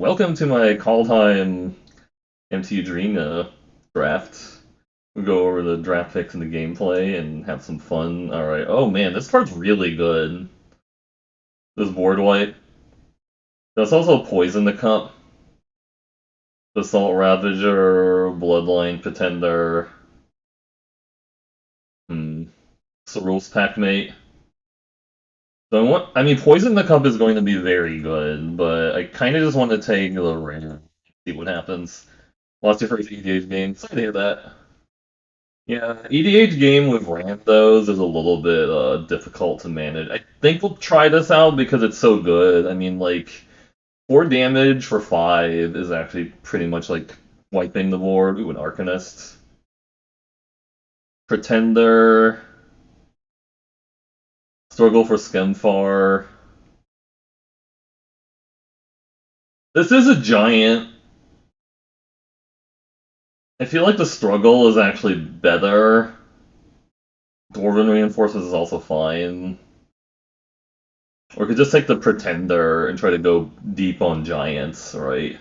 Welcome to my Kaldheim MT Drina draft. We'll go over the draft picks and the gameplay and have some fun. Alright. Oh man, this card's really good. This board wipe. That's also Poison the Cup. Assault Ravager, Bloodline Pretender. Hmm. Cerul's Packmate. Poison the Cup is going to be very good, but I kind of just want to take the rare, see what happens. Lost your first EDH game. Sorry to hear that. Yeah, EDH game with randos is a little bit difficult to manage. I think we'll try this out because it's so good. 4 damage for 5 is actually pretty much like wiping the board. Ooh, an Arcanist. Pretender. Struggle for Skemfar. This is a giant. I feel like the struggle is actually better. Dwarven Reinforcements is also fine. Or could just take the Pretender and try to go deep on giants, right?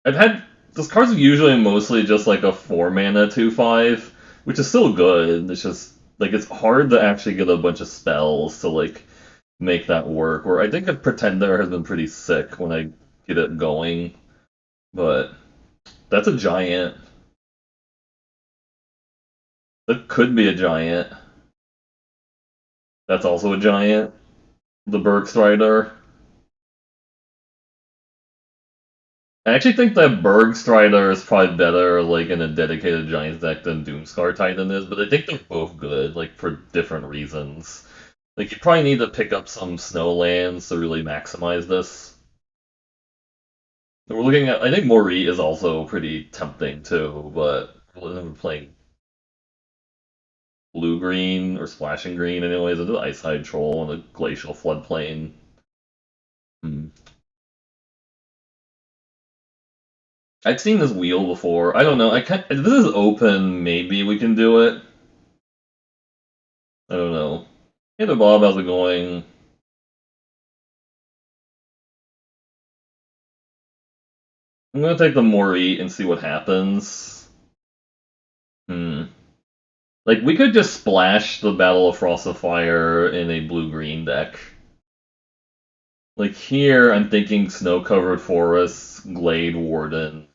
I've had this card's usually mostly just like a 4 mana 2/5, which is still good. It's just like it's hard to actually get a bunch of spells to like make that work. Where I think a Pretender has been pretty sick when I get it going, but that's a giant. That could be a giant. That's also a giant. The Bergstrider. I actually think that Bergstrider is probably better like in a dedicated Giants deck than Doomscar Titan is, but I think they're both good, like for different reasons. Like you probably need to pick up some snowlands to really maximize this. We're looking at I think Moritte is also pretty tempting too, but we're playing blue green or splashing green anyways, into the Ice Hide Troll and a glacial floodplain. Hmm. I've seen this wheel before. I don't know. If this is open, maybe we can do it. I don't know. Hey there, Bob. How's it going? I'm gonna take the Mori and see what happens. Hmm. Like, we could just splash the Battle of Frost of Fire in a blue-green deck. Like, here, I'm thinking Snow-Covered Forests, Glade Warden.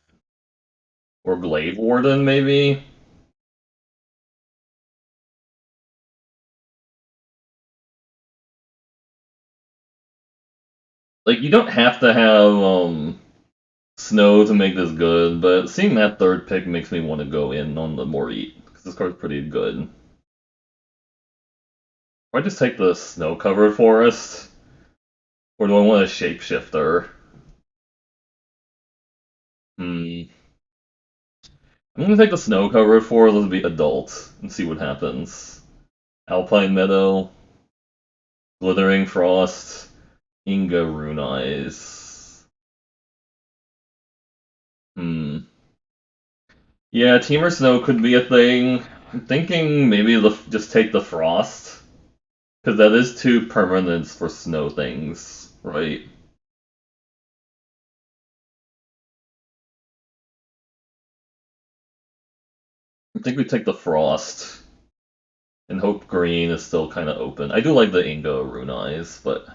Or Glade Warden, maybe? Like, you don't have to have, Snow to make this good, but seeing that third pick makes me want to go in on the Mori, because this card's pretty good. I just take the Snow-Covered Forest, or do I want a Shapeshifter? Hmm. I'm gonna take the Snow-Covered Forest, let's be adult, and see what happens. Alpine Meadow, Glittering Frost, Inga Rune Eyes. Hmm. Yeah, Teamer Snow could be a thing. I'm thinking maybe just take the Frost, because that is 2 permanents for snow things, right? I think we take the Frost and hope green is still kind of open. I do like the Inga Rune Eyes, but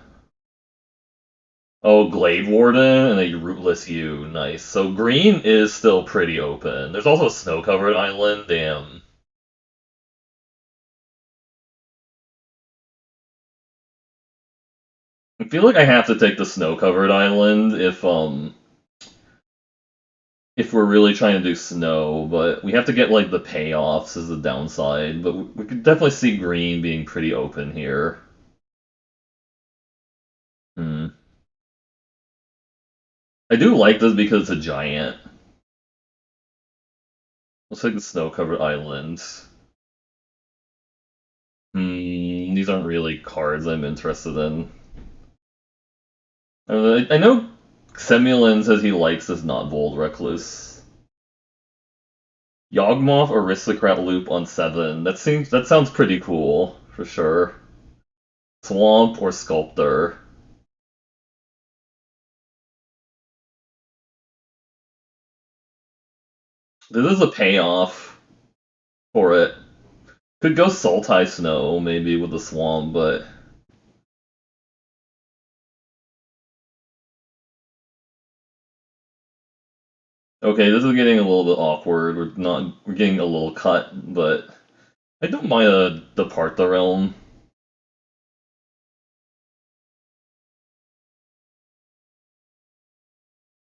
oh, Glade Warden and a Rootless U, nice. So green is still pretty open. There's also a snow-covered island. Damn. I feel like I have to take the snow-covered island if we're really trying to do snow, but we have to get like the payoffs as the downside. But we could definitely see green being pretty open here. Hmm. I do like this because it's a giant. Let's take the snow-covered islands. These aren't really cards I'm interested in. I know Semulin says he likes this not bold recluse. Yawgmoth Aristocrat Loop on 7. That sounds pretty cool, for sure. Swamp or Sculptor. This is a payoff for it. Could go Sultai Snow, maybe, with the Swamp, but... Okay, this is getting a little bit awkward. We're getting a little cut, but... I don't mind a Depart the Realm.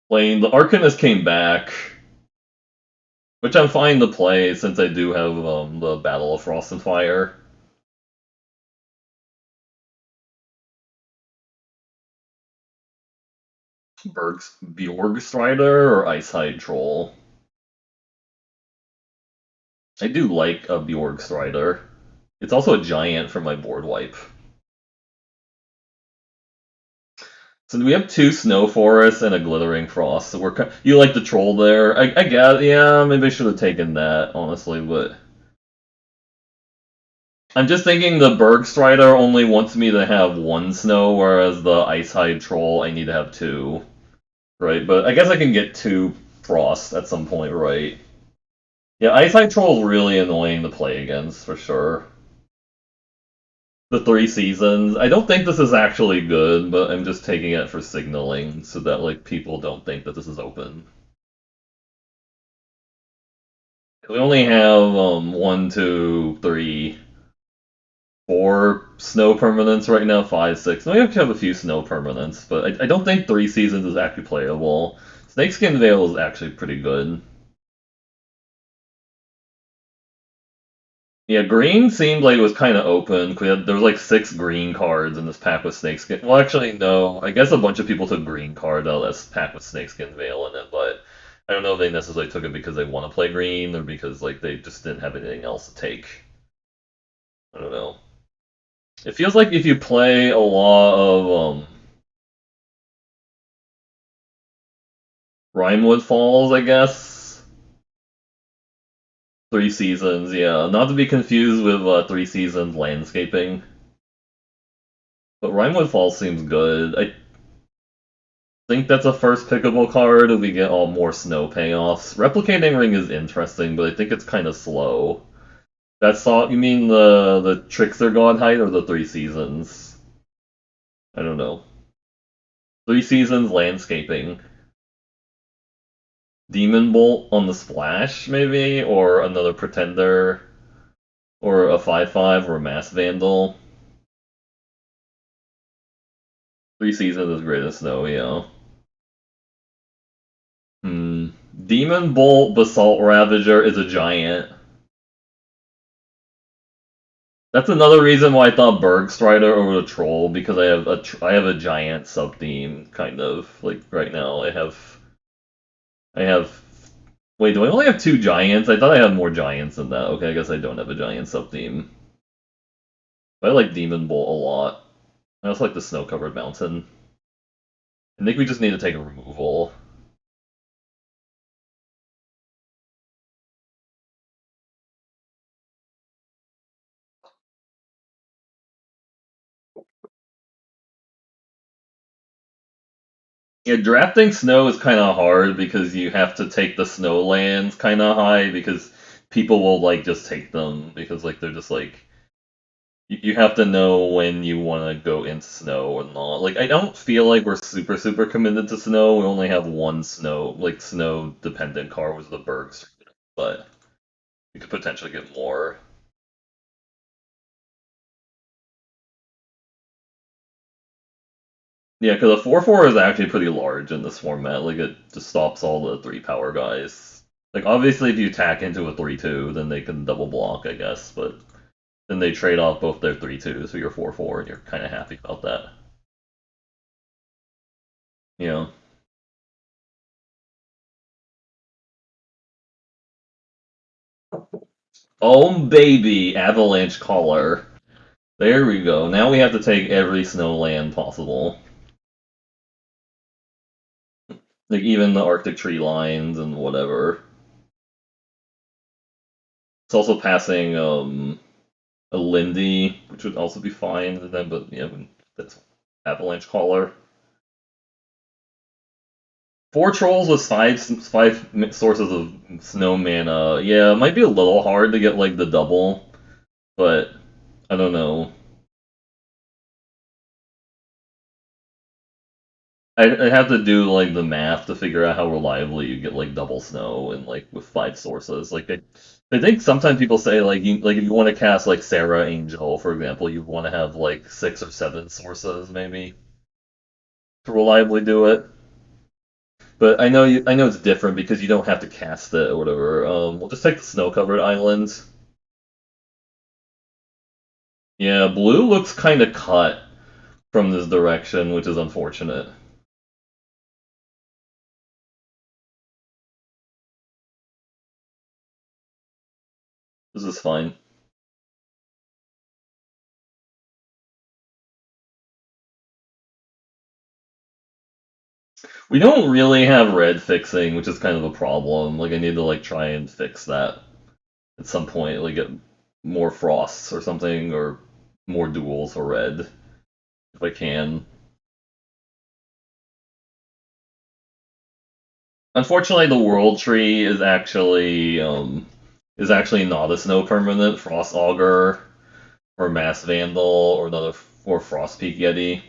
Playing the Arcanist came back, which I'm fine to play since I do have the Battle of Frost and Fire. Bjorg Strider or Icehide Troll? I do like a Bjorg Strider. It's also a giant for my board wipe. So we have two Snow Forests and a Glittering Frost. So you like the troll there? I guess, yeah, maybe I should have taken that, honestly, but... I'm just thinking the Berg Strider only wants me to have one snow, whereas the Icehide Troll I need to have two. Right, but I guess I can get two Frost at some point, right? Yeah, Icehide Troll is really annoying to play against, for sure. The 3 seasons. I don't think this is actually good, but I'm just taking it for signaling so that like people don't think that this is open. We only have 4 snow permanents right now, 5, 6. We actually have a few snow permanents, but I don't think 3 seasons is actually playable. Snakeskin Veil is actually pretty good. Yeah, green seemed like it was kind of open. There was like 6 green cards in this pack with Snakeskin. Well, actually, no. I guess a bunch of people took green cards out of this pack with Snakeskin Veil in it, but I don't know if they necessarily took it because they want to play green or because like they just didn't have anything else to take. I don't know. It feels like if you play a lot of Rimewood Falls, I guess. 3 seasons, yeah. Not to be confused with 3 seasons landscaping. But Rimewood Falls seems good. I think that's a first pickable card, and we get all more snow payoffs. Replicating Ring is interesting, but I think it's kind of slow. You mean the Trickster God height or the 3 seasons? I don't know. 3 seasons landscaping. Demon Bolt on the splash, maybe, or another Pretender, or a 5/5 or a Mass Vandal. 3 seasons is great as snow, yeah. Demon Bolt Basalt Ravager is a giant. That's another reason why I thought Berg Strider over the Troll, because I have a giant sub theme kind of like right now. I have wait, do I only have 2 giants? I thought I had more giants than that. Okay, I guess I don't have a giant sub theme. But I like Demon Bolt a lot. I also like the Snow Covered Mountain. I think we just need to take a removal. Yeah, drafting snow is kind of hard because you have to take the snow lands kind of high because people will like just take them because like they're just like you have to know when you want to go into snow or not. Like I don't feel like we're super committed to snow. We only have one snow dependent card was the Bergs, but we could potentially get more. Yeah, because a 4/4 is actually pretty large in this format. Like it just stops all the 3 power guys. Like obviously, if you attack into a 3/2, then they can double block, I guess. But then they trade off both their 3/2s for your 4/4, and you're kind of happy about that. Yeah. Oh baby, Avalanche Caller. There we go. Now we have to take every snow land possible. Like even the Arctic tree lines and whatever. It's also passing a Lindy, which would also be fine then, but yeah, that's Avalanche Caller. Four trolls with five sources of snow mana. Yeah, it might be a little hard to get like the double, but I don't know. I have to do like the math to figure out how reliably you get like double snow and like with five sources. I think sometimes people say like if you want to cast like Sarah Angel, for example, you want to have like six or seven sources maybe to reliably do it. But I know it's different because you don't have to cast it or whatever. We'll just take the snow-covered islands. Yeah, blue looks kind of cut from this direction, which is unfortunate. This is fine. We don't really have red fixing, which is kind of a problem. Like I need to like try and fix that at some point, like get more frosts or something, or more duels for red if I can. Unfortunately, the world tree is actually not a snow permanent. Frost augur or mass vandal or another or frost peak yeti.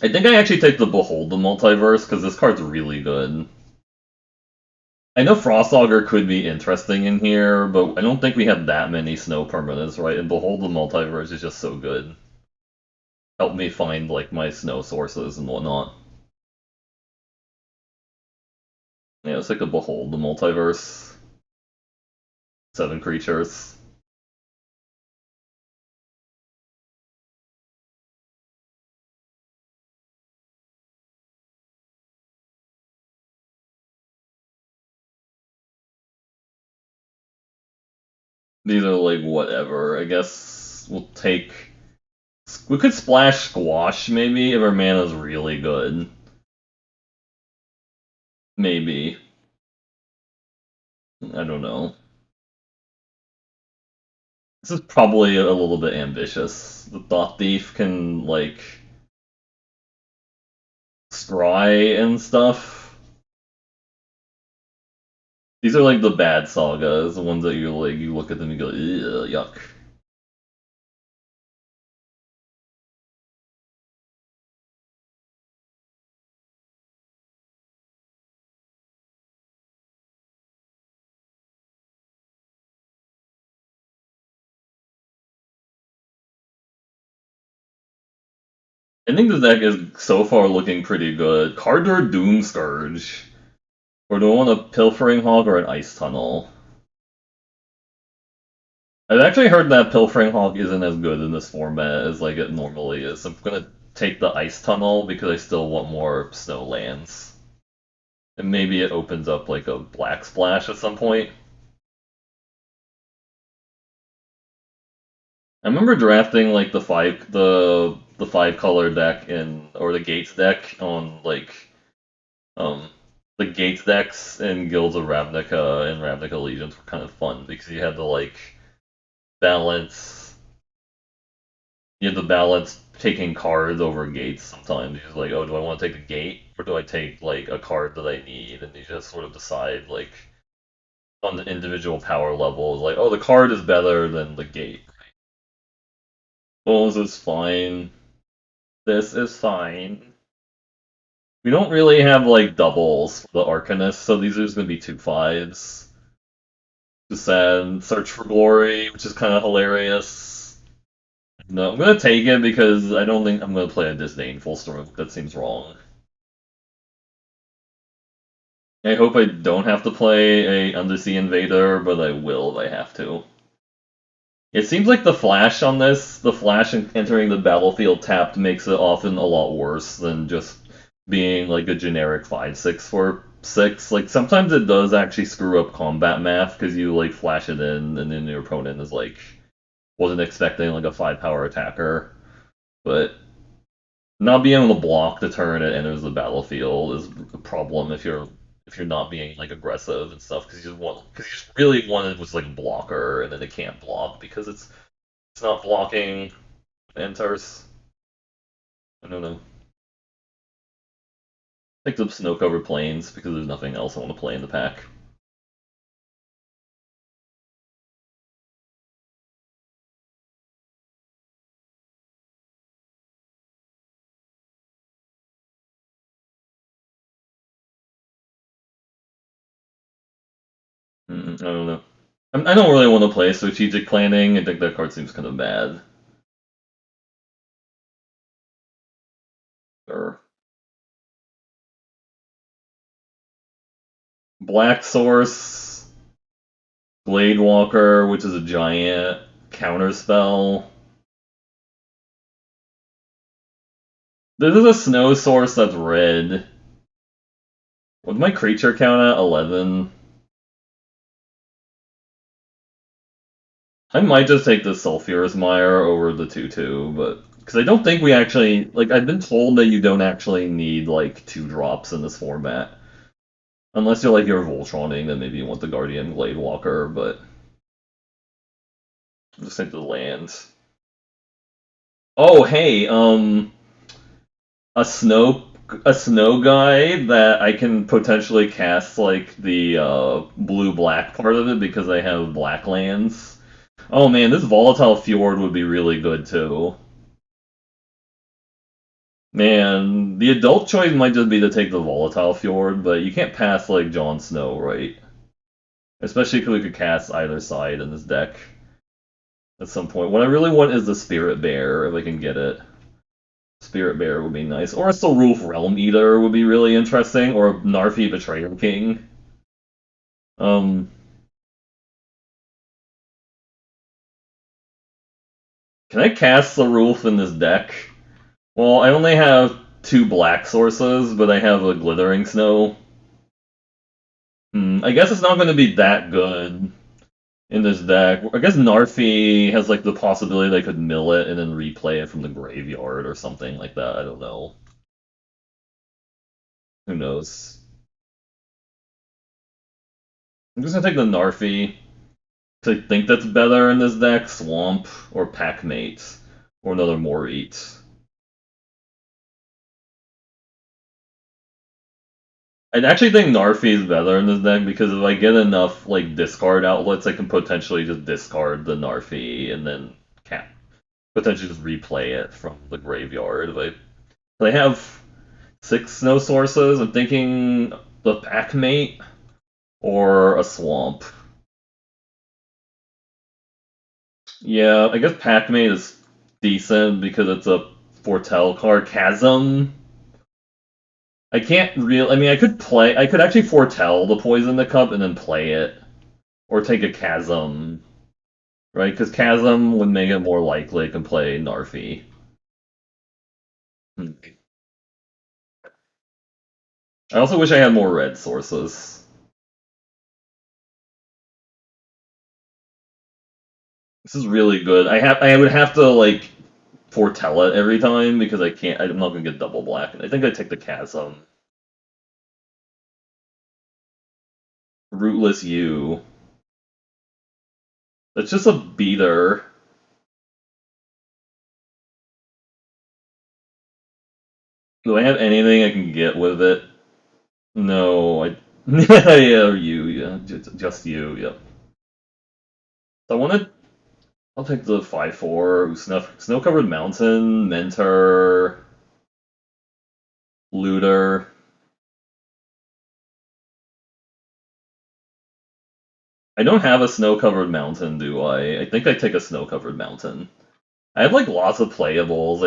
I think I actually take the behold the multiverse because this card's really good. I know Frost Augur could be interesting in here, but I don't think we have that many snow permanents, right? And Behold the Multiverse is just so good. Help me find like my snow sources and whatnot. Yeah, it's like a Behold the Multiverse. Seven creatures. These are like whatever. I guess we'll take. We could splash Squash maybe if our mana's really good. Maybe. I don't know. This is probably a little bit ambitious. The Thought Thief can like scry and stuff. These are like the bad sagas, the ones that you like you look at them and go, yuck. I think the deck is so far looking pretty good. Cardor Doom Scourge. Or do I want a Pilfering Hog or an Ice Tunnel? I've actually heard that Pilfering Hog isn't as good in this format as like it normally is. So I'm gonna take the Ice Tunnel because I still want more snow lands. And maybe it opens up like a Black Splash at some point. I remember drafting like the five color deck in or the Gates deck on like um the Gates decks in Guilds of Ravnica and Ravnica Legions were kind of fun because you had to like balance you had to balance taking cards over gates sometimes. You're just like, oh, do I want to take a gate or do I take like a card that I need? And you just sort of decide like on the individual power levels, like, oh, the card is better than the gate. Well, this is fine. This is fine. We don't really have like doubles for the Arcanist, so these are just gonna be two fives. Just sad. Search for Glory, which is kind of hilarious. No, I'm gonna take it because I don't think I'm gonna play a Disdainful Stroke. That seems wrong. I hope I don't have to play a Undersea Invader, but I will if I have to. It seems like the flash entering the battlefield tapped makes it often a lot worse than just being like a generic 5/6 for 6. Like sometimes it does actually screw up combat math because you like flash it in and then your opponent is like wasn't expecting like a 5 power attacker. But not being able to block the turn it enters the battlefield is a problem if you're not being like aggressive and stuff because you just really wanted was like a blocker and then it can't block because it's not blocking enters. I don't know. Picked up snow-covered plains because there's nothing else I want to play in the pack. I don't know. I don't really want to play strategic planning. I think that card seems kind of bad. Or Black Source, Blade Walker, which is a giant counterspell. This is a snow source that's red. What's my creature count at? 11. I might just take the Sulphurous Mire over the 2/2, but because I don't think we actually like. I've been told that you don't actually need like 2 drops in this format, unless you're like you're Voltroning, then maybe you want the Guardian Blade Walker. But I'll just take the lands. Oh hey, a snow a snow guy that I can potentially cast like the blue black part of it because I have black lands. Oh man, this volatile fjord would be really good too. Man, the adult choice might just be to take the volatile fjord, but you can't pass like Jon Snow, right? Especially because we could cast either side in this deck at some point. What I really want is the Spirit Bear, if I can get it. Spirit Bear would be nice. Or a Sarulf Realm Eater would be really interesting, or a Narfi Betrayer King. Um, can I cast Sarulf in this deck? Well, I only have 2 black sources, but I have a Glittering Snow. I guess it's not going to be that good in this deck. I guess Narfi has like the possibility they could mill it and then replay it from the graveyard or something like that. I don't know. Who knows? I'm just gonna take the Narfi to think that's better in this deck. Swamp or Packmate or another Moritte. I actually think Narfi is better in this deck because if I get enough like discard outlets, I can potentially just discard the Narfi and then potentially just replay it from the graveyard. If I have 6 snow sources, I'm thinking the Packmate or a Swamp. Yeah, I guess Packmate is decent because it's a Foretell card. Chasm. I can't real. I mean, I could actually foretell the Poison the Cup and then play it, or take a Chasm, right? Because Chasm would make it more likely I can play Narfi. Hmm. I also wish I had more red sources. This is really good. I would have to like foretell it every time because I can't. I'm not gonna get double black. I think I take the Chasm. Rootless U. That's just a beater. Do I have anything I can get with it? No, I. Yeah, you, yeah, just you, yep. So I want to. I'll take the 5/4 snow covered mountain, mentor, looter. I don't have a snow covered mountain, do I? I think I take a snow covered mountain. I have like lots of playables.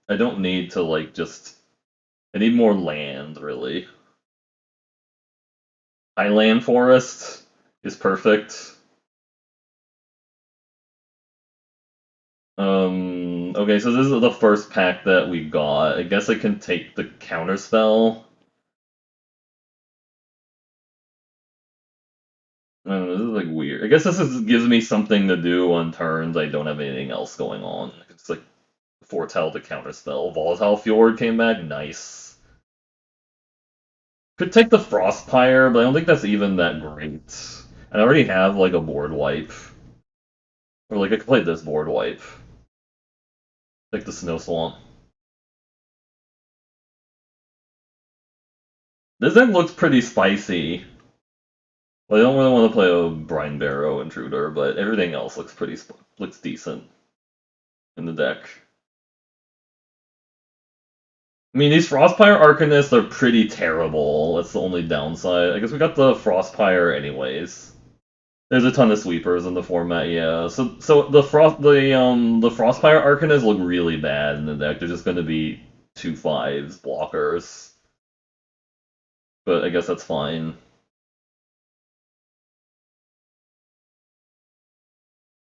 I don't need to like just. I need more land, really. Highland Forest is perfect. Okay, so this is the first pack that we got. I guess I can take the counterspell. I don't know, this is like weird. I guess gives me something to do on turns I don't have anything else going on. It's like foretell the counterspell. Volatile Fjord came back, nice. Could take the Frostpire, but I don't think that's even that great. I already have like a board wipe. Or like I could play this board wipe. Like the Snow Swamp. This deck looks pretty spicy. Well, I don't really want to play a Brine Barrow Intruder, but everything else looks looks decent in the deck. I mean, these Frostpire Arcanists are pretty terrible. That's the only downside. I guess we got the Frostpire anyways. There's a ton of sweepers in the format, yeah. So the Frostpire Arcanists look really bad in the deck. They're just going to be 2/5s blockers, but I guess that's fine.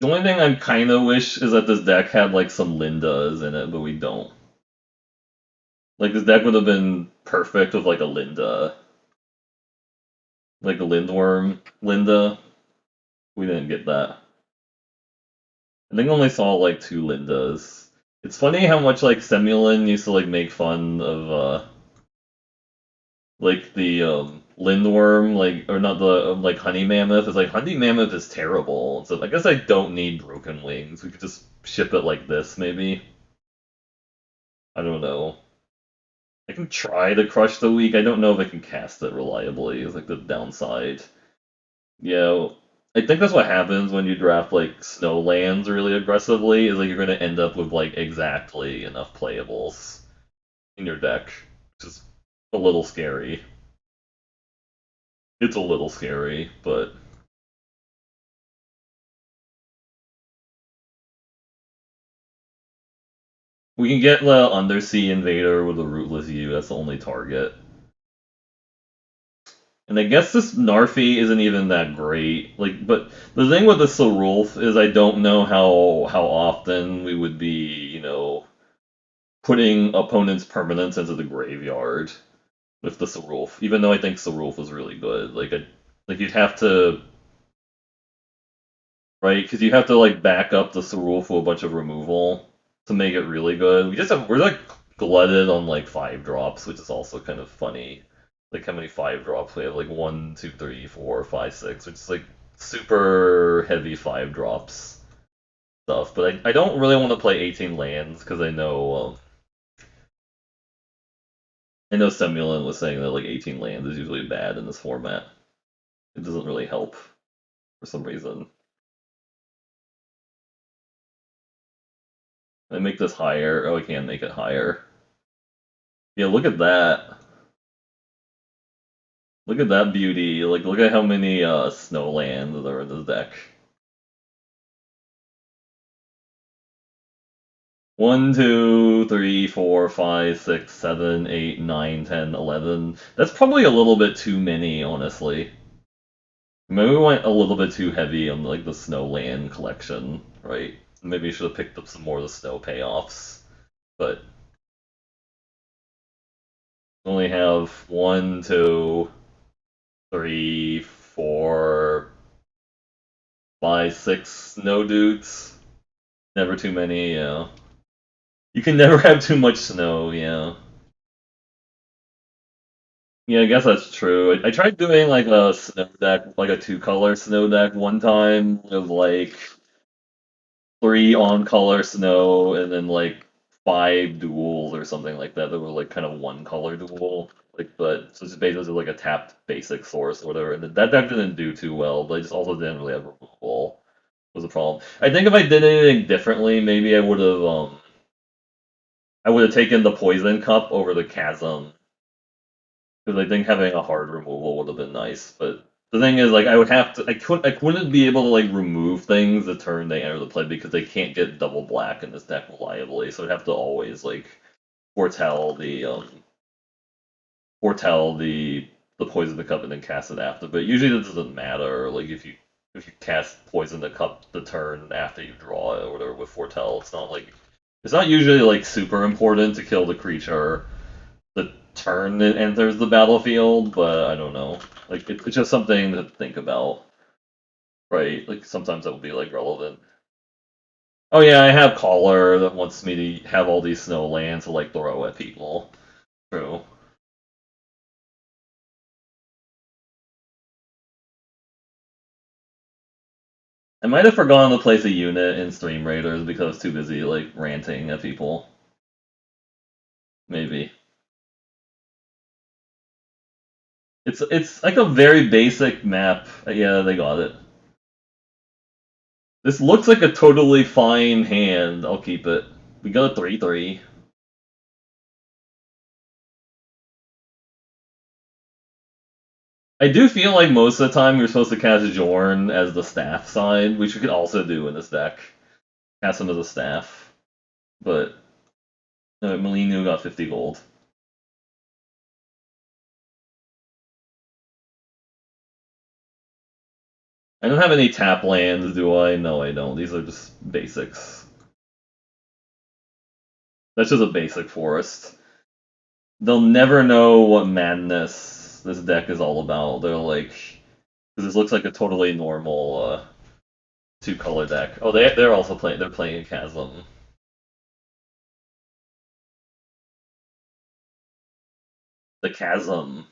The only thing I kind of wish is that this deck had like some Lindas in it, but we don't. Like this deck would have been perfect with like a Linda, like a Lindworm Linda. We didn't get that. I think I only saw like two Lindas. It's funny how much like Semulin used to like make fun of like the Lindworm, like or not the like Honey Mammoth. It's like Honey Mammoth is terrible. So I guess I don't need Broken Wings. We could just ship it like this, maybe. I don't know. I can try to crush the weak. I don't know if I can cast it reliably. Is like the downside. Yeah, I think that's what happens when you draft like snow lands really aggressively. Is like you're going to end up with like exactly enough playables in your deck, which is a little scary. It's a little scary, but we can get the Undersea Invader with a Rootless U. That's the only target. And I guess this Narfi isn't even that great. Like, but the thing with the Sarulf is I don't know how often we would be, putting opponents' permanents into the graveyard with the Sarulf. Even though I think Sarulf was really good, like you'd have to, right? Because you have to like back up the Sarulf with a bunch of removal to make it really good. We're like glutted on like 5 drops, which is also kind of funny. Like how many 5 drops we have? Like 1, 2, 3, 4, 5, 6, which is like super heavy 5 drops stuff. But I don't really want to play 18 lands because I know Semulin was saying that like 18 lands is usually bad in this format. It doesn't really help for some reason. I make this higher. Oh, I can make it higher. Yeah, look at that. Look at that beauty. Like, look at how many snow lands are in this deck. 1, 2, 3, 4, 5, 6, 7, 8, 9, 10, 11. That's probably a little bit too many, honestly. Maybe we went a little bit too heavy on like the snow land collection, right? Maybe we should have picked up some more of the snow payoffs. But we only have 1, 2, 3, 4, 5, 6 snow dudes. Never too many, yeah. You can never have too much snow, yeah. Yeah, I guess that's true. I tried doing like a snow deck, like a 2-color snow deck one time with like 3 on-color snow and then like 5 duels or something like that that were like kind of 1-color duel. Like, but so it's basically like a tapped basic source or whatever. And that deck didn't do too well, but I just also didn't really have removal was a problem. I think if I did anything differently, maybe I would have taken the poison cup over the chasm because I think having a hard removal would have been nice. But the thing is, like, I couldn't be able to like remove things the turn they enter the play because they can't get double black in this deck reliably. So I'd have to always like foretell the foretell the poison the cup and then cast it after. But usually that doesn't matter. Like if you cast poison the cup the turn after you draw it or whatever with foretell, it's not usually like super important to kill the creature the turn it enters the battlefield, but I don't know. Like it's just something to think about, right? Like sometimes that would be like relevant. Oh yeah, I have Caller that wants me to have all these snow lands to like throw at people. True. I might have forgotten to place a unit in Stream Raiders because I was too busy like ranting at people. Maybe. It's like a very basic map. Yeah, they got it. This looks like a totally fine hand. I'll keep it. We got a 3/3. I do feel like most of the time you're supposed to cast Jorn as the staff side, which we could also do in this deck. Cast him as a staff. But Molinu got 50 gold. I don't have any tap lands, do I? No, I don't. These are just basics. That's just a basic forest. They'll never know what madness this deck is all about. They're like, because this looks like a totally normal two-color deck. Oh, they're also playing. They're playing a Chasm. The Chasm.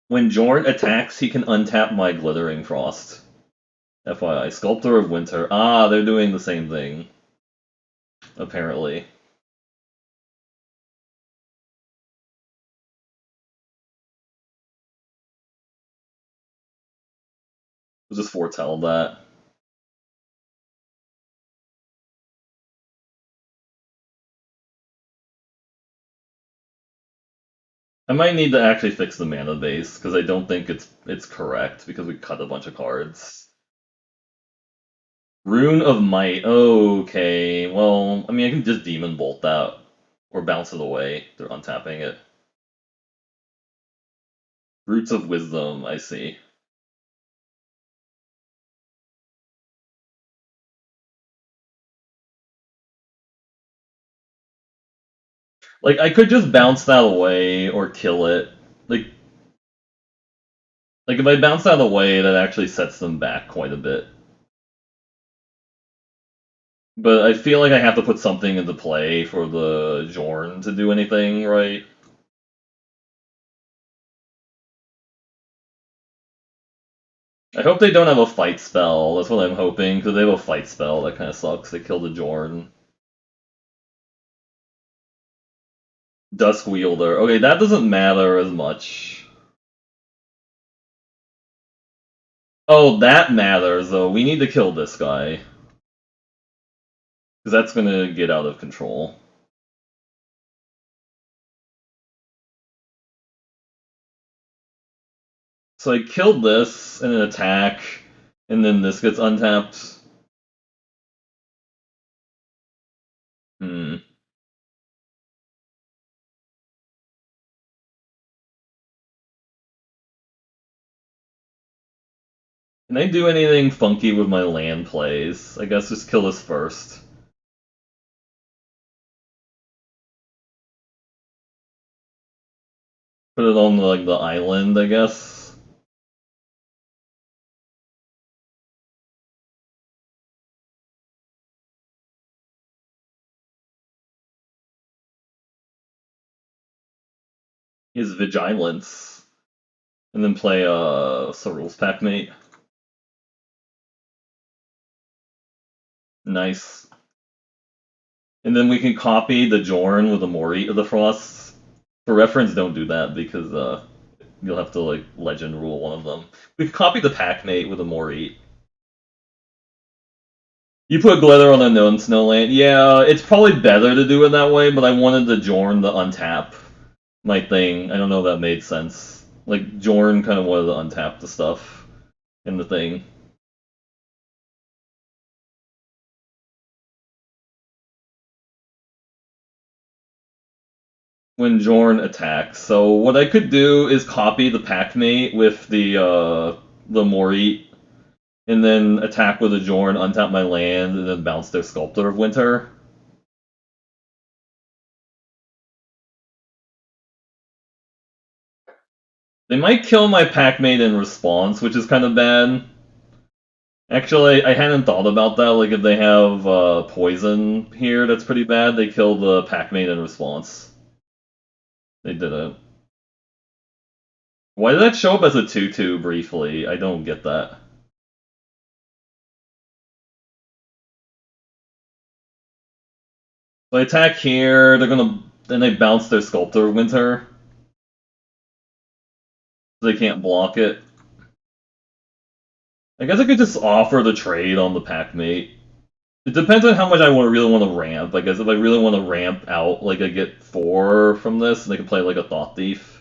When Jorn attacks, he can untap my Glittering Frost. FYI, Sculptor of Winter. Ah, they're doing the same thing. Apparently. We'll just foretell that. I might need to actually fix the mana base, because I don't think it's correct, because we cut a bunch of cards. Rune of Might. Okay, well, I mean, I can just Demon Bolt that, or bounce it away. They're untapping it. Roots of Wisdom, I see. Like, I could just bounce that away, or kill it. Like if I bounce that away, that actually sets them back quite a bit. But I feel like I have to put something into play for the Jorn to do anything, right? I hope they don't have a fight spell. That's what I'm hoping, because they have a fight spell. That kind of sucks. They killed the Jorn. Dusk Wielder. Okay, that doesn't matter as much. Oh, that matters, though. We need to kill this guy. Because that's going to get out of control. So I killed this, and an attack, and then this gets untapped. Hmm. Can I do anything funky with my land plays? I guess just kill this first. Put it on like the island, I guess. His Vigilance. And then play Sorul's Packmate. Nice. And then we can copy the Jorn with the Moritte of the Frosts. For reference, don't do that because you'll have to like legend rule one of them. We can copy the Packmate with a Moritte. You put glitter on a known snowland. Yeah, it's probably better to do it that way, but I wanted the Jorn to untap my thing. I don't know if that made sense. Like Jorn kind of wanted to untap the stuff in the thing. When Jorn attacks. So what I could do is copy the Packmate with the Moritte, and then attack with a Jorn, untap my land, and then bounce their Sculptor of Winter. They might kill my Packmate in response, which is kind of bad. Actually, I hadn't thought about that. Like, if they have poison here, that's pretty bad. They kill the Packmate in response. They didn't. Why did that show up as a 2/2 briefly? I don't get that. If I attack here, they're gonna then they bounce their Sculptor Winter, so they can't block it. I guess I could just offer the trade on the Packmate. It depends on how much I really want to ramp. I guess if I really want to ramp out, like I get 4 from this, and I can play like a Thought Thief.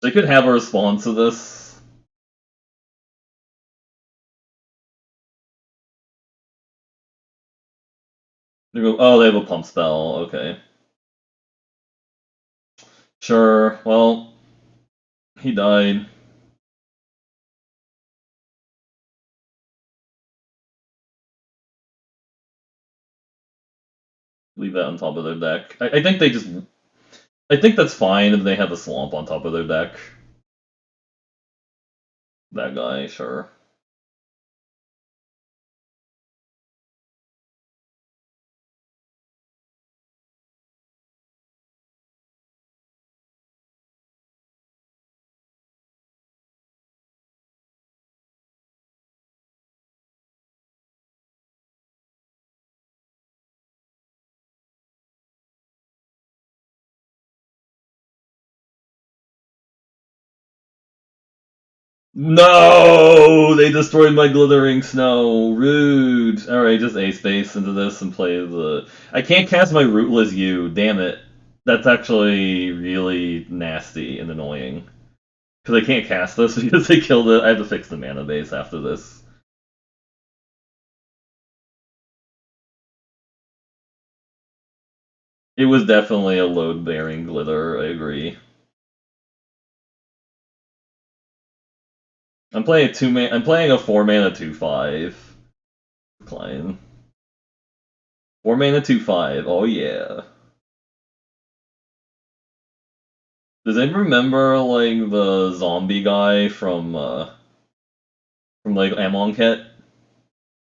They could have a response to this. They go, oh, they have a pump spell. Okay, sure. Well, he died. Leave that on top of their deck. I think they just. I think that's fine if they have a swamp on top of their deck. That guy, sure. No! They destroyed my glittering snow. Rude. Alright, just ace base into this and play the. I can't cast my Rootless U. Damn it. That's actually really nasty and annoying. Because I can't cast this because they killed it. I have to fix the mana base after this. It was definitely a load bearing glitter, I agree. I'm playing a 4 mana 2/5. Klein. 4 mana 2/5. Oh yeah. Does anyone remember like the zombie guy from like Amonkhet?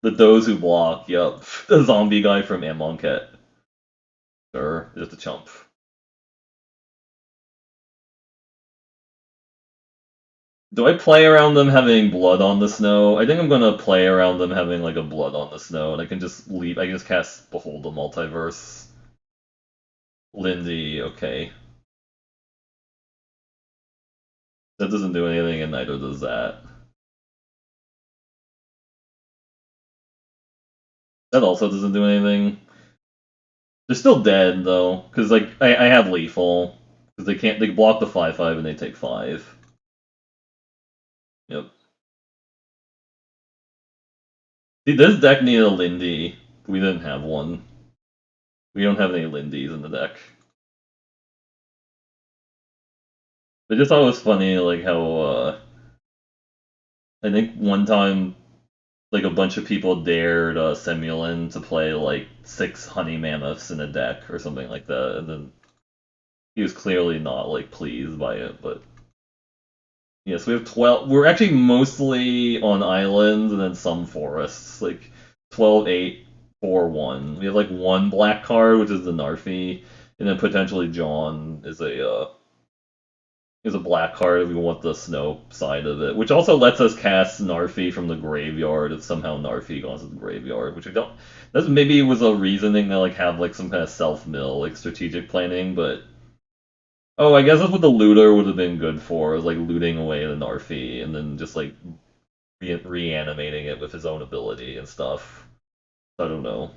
The Those Who Block, yep. The zombie guy from Amonkhet. Sure, just a chump. Do I play around them having blood on the snow? I think I'm gonna play around them having like a blood on the snow, and I can just leave. I can just cast Behold the Multiverse. Lindy, okay. That doesn't do anything, and neither does that. That also doesn't do anything. They're still dead though, because like I have lethal, because they block the 5/5 and they take 5. Yep. See, this deck needed a Lindy. We didn't have one. We don't have any Lindies in the deck. I just thought it was funny, like how I think one time, like a bunch of people dared Semulin to play like 6 Honey Mammoths in a deck or something like that, and then he was clearly not like pleased by it. But yes, we have 12. We're actually mostly on islands and then some forests, like 12, 8, 4, 1. We have like one black card, which is the Narfi, and then potentially John is a black card if we want the snow side of it, which also lets us cast Narfi from the graveyard if somehow Narfi goes to the graveyard, which we don't. That maybe was a reasoning to like have like some kind of self mill, like strategic planning, but oh, I guess that's what the looter would have been good for, is like looting away the Narfi and then just like reanimating it with his own ability and stuff. I don't know.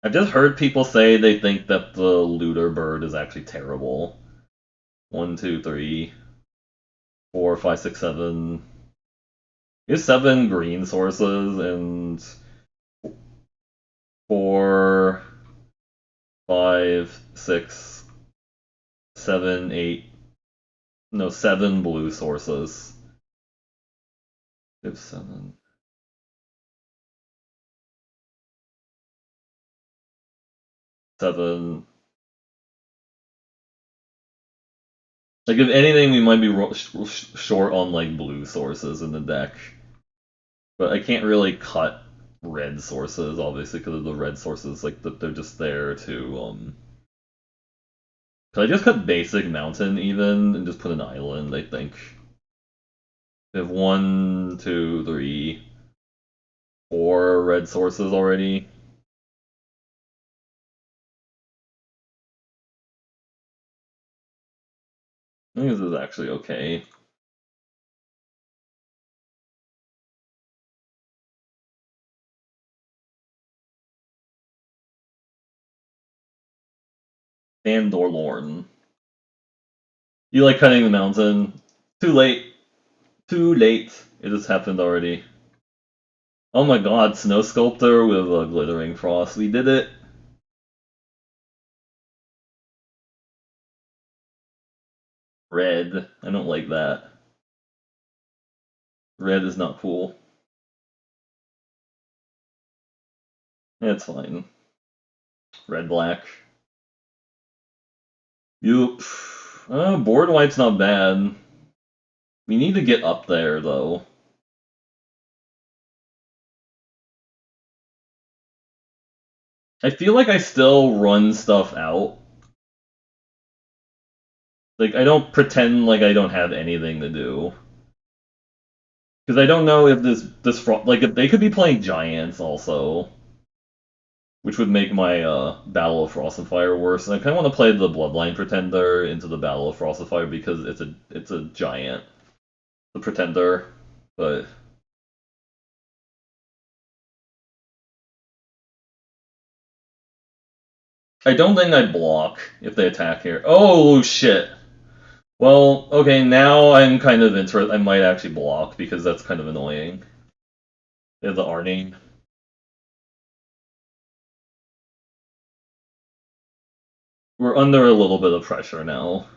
I've just heard people say they think that the looter bird is actually terrible. 1, 2, 3, 4, 5, 6, 7. Here's 7 green sources and 4, 5, 6, 7, 8. No, 7 blue sources. We have 7. 7. Like, if anything, we might be short on, like, blue sources in the deck. But I can't really cut red sources, obviously, because of the red sources, like, they're just there to, Could I just cut basic mountain even and just put an island, I think. We have 1, 2, 3, 4 red sources already. I think this is actually okay. And Dorlorn. You like cutting the mountain? Too late. Too late. It just happened already. Oh my god, Snow Sculptor with a Glittering Frost. We did it. Red. I don't like that. Red is not cool. It's fine. Red black. You. Board wipe's not bad. We need to get up there though. I feel like I still run stuff out. Like I don't pretend like I don't have anything to do. Because I don't know if like if they could be playing giants also, which would make my Battle of Frost and Fire worse. And I kind of want to play the Bloodline Pretender into the Battle of Frost and Fire because it's a giant, the Pretender, but I don't think I block if they attack here. Oh shit. Well, okay, now I'm kind of interested. I might actually block because that's kind of annoying. They have the Arnie. We're under a little bit of pressure now.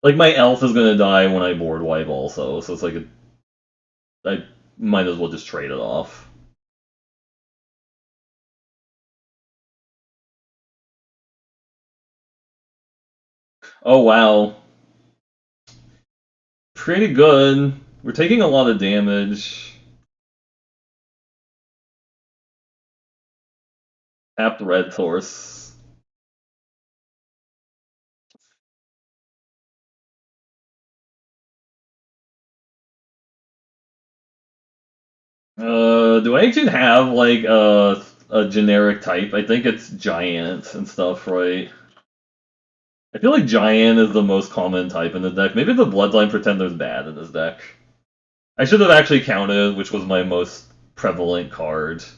Like my elf is gonna die when I board wipe also, so it's like I might as well just trade it off. Oh wow, pretty good. We're taking a lot of damage. Tapped red source. Do I actually have like a generic type? I think it's giant and stuff, right? I feel like giant is the most common type in the deck. Maybe the Bloodline Pretender's bad in this deck. I should have actually counted which was my most prevalent card. So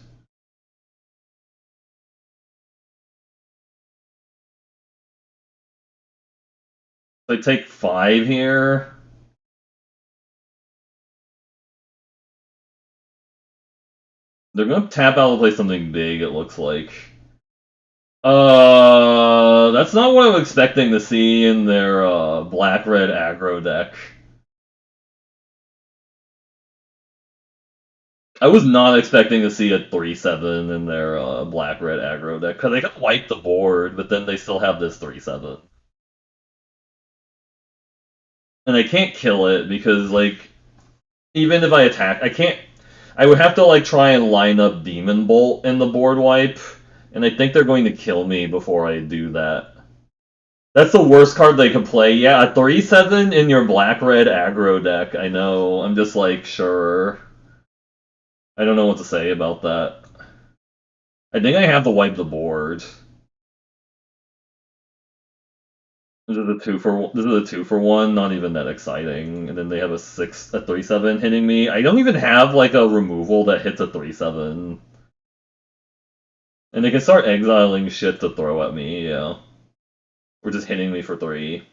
I take 5 here. They're gonna tap out to play something big, it looks like. That's not what I'm expecting to see in their black-red aggro deck. I was not expecting to see a 3/7 in their black-red aggro deck, because they could wipe the board, but then they still have this 3/7. And I can't kill it, because, like, even if I attack, I can't... I would have to, like, try and line up Demon Bolt in the board wipe, and I think they're going to kill me before I do that. That's the worst card they could play. Yeah, a 3/7 in your black-red aggro deck. I know. I'm just like, sure. I don't know what to say about that. I think I have to wipe the board. This is a 2-for-1, not even that exciting. And then they have a 3/7 hitting me. I don't even have like a removal that hits a 3/7. And they can start exiling shit to throw at me, yeah. Or just hitting me for 3.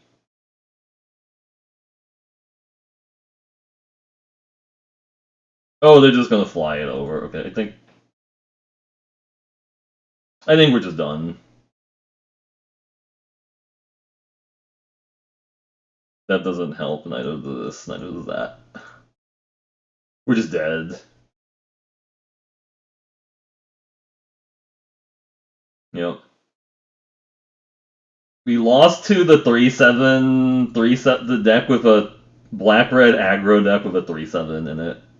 Oh, they're just gonna fly it over. Okay, I think we're just done. That doesn't help, neither does this, neither does that. We're just dead. Yep. We lost to the 3/7, the deck with a black red aggro deck with a 3/7 in it.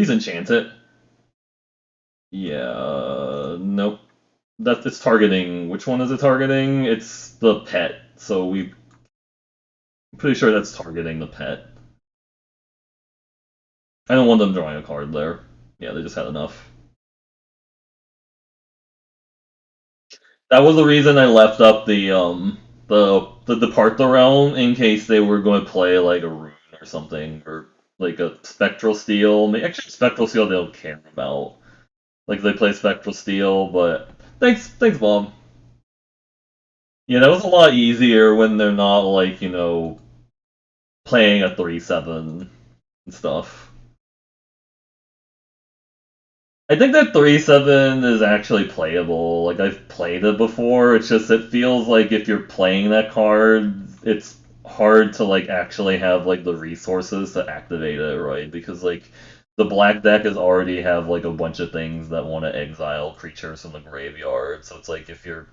Please enchant it. Yeah, nope. It's targeting. Which one is it targeting? It's the pet. So I'm pretty sure that's targeting the pet. I don't want them drawing a card there. Yeah, they just had enough. That was the reason I left up the depart the realm in case they were going to play like a rune or something or like a spectral steel. Actually, spectral steel they don't care about. Like they play spectral steel, but thanks, Bob. Yeah, that was a lot easier when they're not like playing a 3/7 and stuff. I think that 3/7 is actually playable. Like I've played it before. It's just it feels like if you're playing that card, it's hard to like actually have like the resources to activate it, right? Because like the black deck is already have like a bunch of things that want to exile creatures from the graveyard. So it's like if you're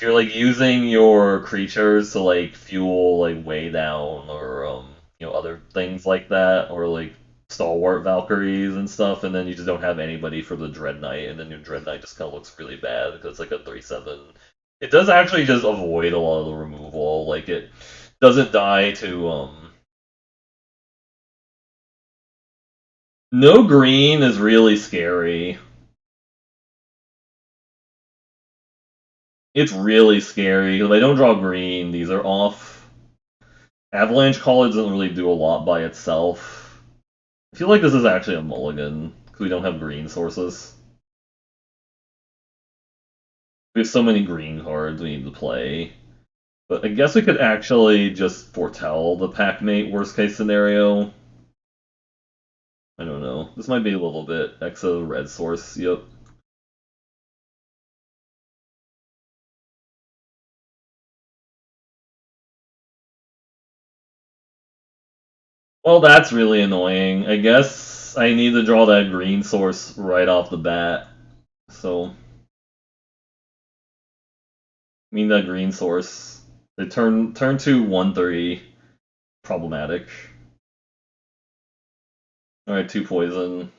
like using your creatures to like fuel like way down or other things like that or like stalwart Valkyries and stuff, and then you just don't have anybody for the Dread Knight, and then your Dread Knight just kind of looks really bad because it's like a 3/7. It does actually just avoid a lot of the removal. Like it doesn't die to no green is really scary. It's really scary because if I don't draw green, these are off. Avalanche Caller doesn't really do a lot by itself. I feel like this is actually a mulligan because we don't have green sources. We have so many green cards we need to play. But I guess we could actually just foretell the Packmate worst case scenario. I don't know. This might be a little bit Exo red source. Yep. Well, that's really annoying. I guess I need to draw that green source right off the bat. So, I mean that green source. They turn to 1/3. Problematic. Alright, 2 poison.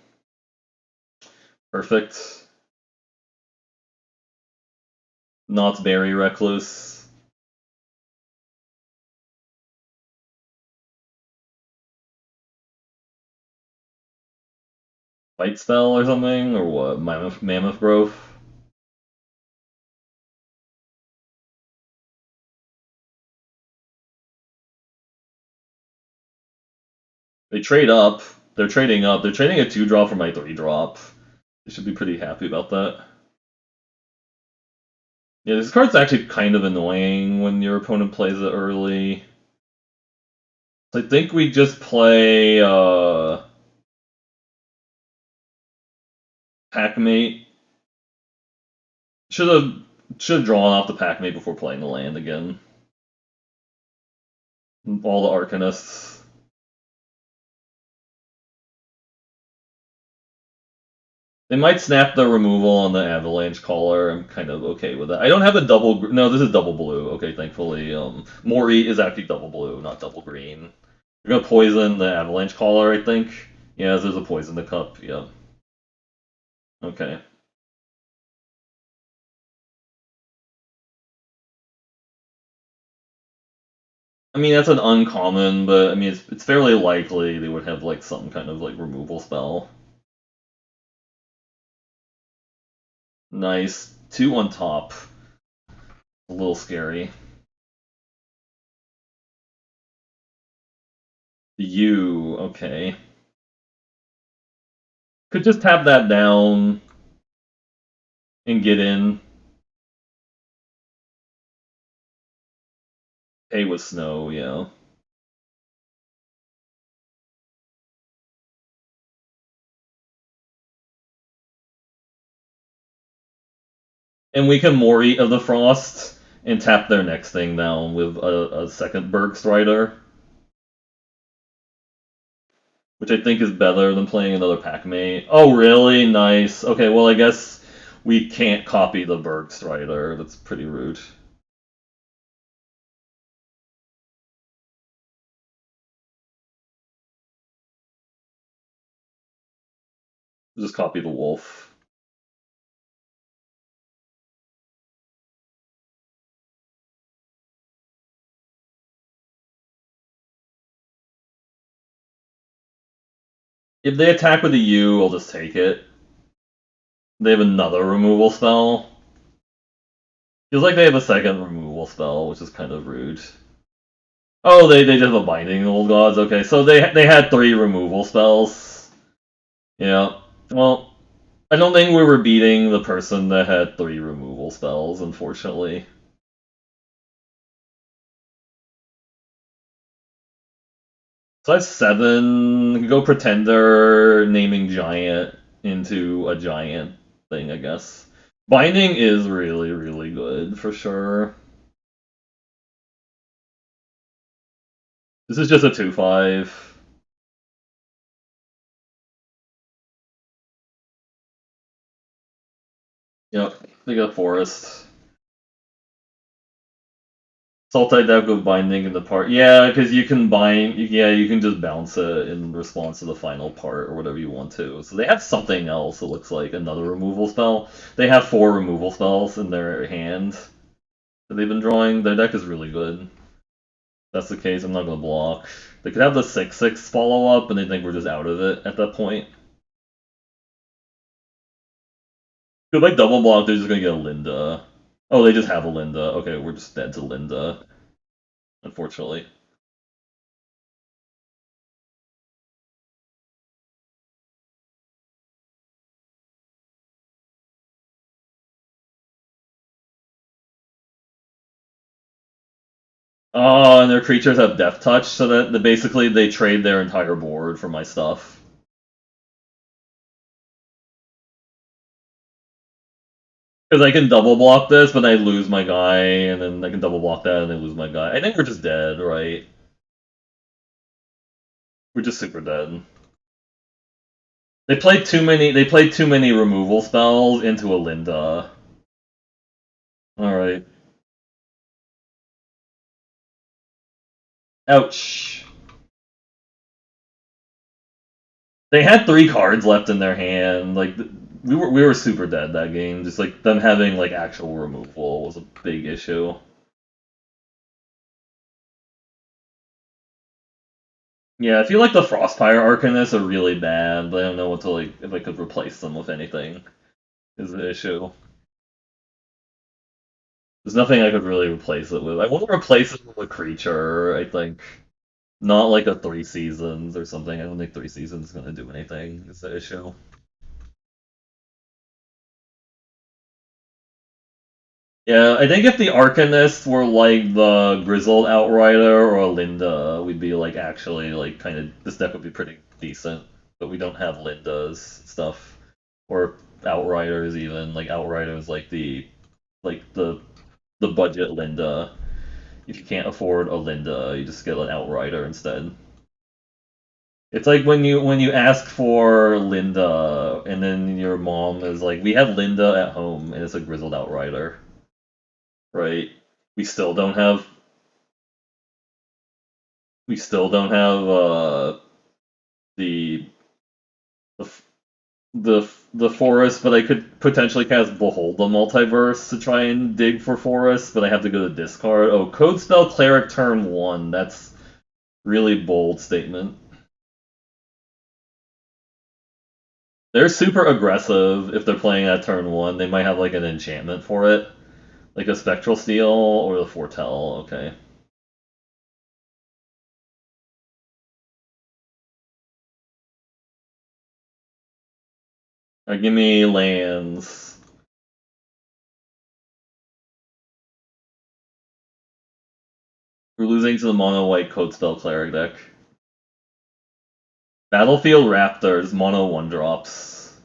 Perfect. Not very reckless. Fight spell or something? Or what? Mammoth Growth? They trade up. They're trading up. They're trading a 2-drop for my 3-drop. They should be pretty happy about that. Yeah, this card's actually kind of annoying when your opponent plays it early. So I think we just play Packmate. Should have drawn off the Packmate before playing the land again. All the Arcanists. They might snap the removal on the Avalanche Caller. I'm kind of okay with that. I don't have a double. No, this is double blue. Okay, thankfully. Moritte is actually double blue, not double green. You're gonna poison the Avalanche Caller, I think. Yeah, there's a poison the cup. Yeah. Okay. I mean, that's an uncommon, but I mean, it's fairly likely they would have like some kind of like removal spell. Nice. 2 on top. A little scary. You, okay. Could just tap that down and get in. Pay with snow, yeah. And we can Mori of the Frost and tap their next thing down with a second Bergstrider, which I think is better than playing another Packmate. Oh, really? Nice. Okay, well, I guess we can't copy the Bergstrider. That's pretty rude. Just copy the wolf. If they attack with a U, I'll just take it. They have another removal spell. Feels like they have a second removal spell, which is kind of rude. Oh, they just have a binding old gods. Okay, so they had 3 removal spells. Yeah. Well, I don't think we were beating the person that had 3 removal spells, unfortunately. So that's 7. Go Pretender, naming Giant into a giant thing, I guess. Binding is really, really good, for sure. This is just a 2/5. Yep, they got Forest. Sultai deck with binding in the part. Yeah, because you can bind. Yeah, you can just bounce it in response to the final part or whatever you want to. So they have something else. It looks like another removal spell. They have 4 removal spells in their hand that they've been drawing. Their deck is really good. If that's the case, I'm not gonna block. They could have the 6/6 follow up, and they think we're just out of it at that point. If like double block, they're just gonna get a Linda. Oh, they just have a Linda. Okay, we're just dead to Linda, unfortunately. Oh, and their creatures have Death Touch, so that basically they trade their entire board for my stuff. Because I can double block this, but I lose my guy, and then I can double block that, and I lose my guy. I think we're just dead, right? We're just super dead. They played too many. They played too many removal spells into a Linda. All right. Ouch. They had 3 cards left in their hand. Like we were super dead that game. Just like them having like actual removal was a big issue. Yeah, I feel like the Frostfire Arcanists are really bad, but I don't know what to like if I could replace them with anything is the issue. There's nothing I could really replace it with. I want to replace it with a creature, I think. Not like a 3 seasons or something. I don't think 3 seasons is gonna do anything, is the issue. Yeah, I think if the Arcanists were like the Grizzled Outrider or a Linda, we'd be like actually like kind of this deck would be pretty decent. But we don't have Lindas stuff or Outriders even. Like Outriders like the budget Linda. If you can't afford a Linda, you just get an Outrider instead. It's like when you ask for Linda and then your mom is like, "We have Linda at home," and it's a Grizzled Outrider, right? We still don't have we still don't have the the the forest, but I could potentially cast Behold the Multiverse to try and dig for forest, but I have to go to discard. Oh, Code Spell Cleric turn 1. That's really bold statement. They're super aggressive if they're playing at turn 1. They might have like an enchantment for it, like a Spectral Steel or the Foretell. Okay. Give me lands. We're losing to the mono white Code Spell Cleric deck. Battlefield Raptors, mono 1 drops.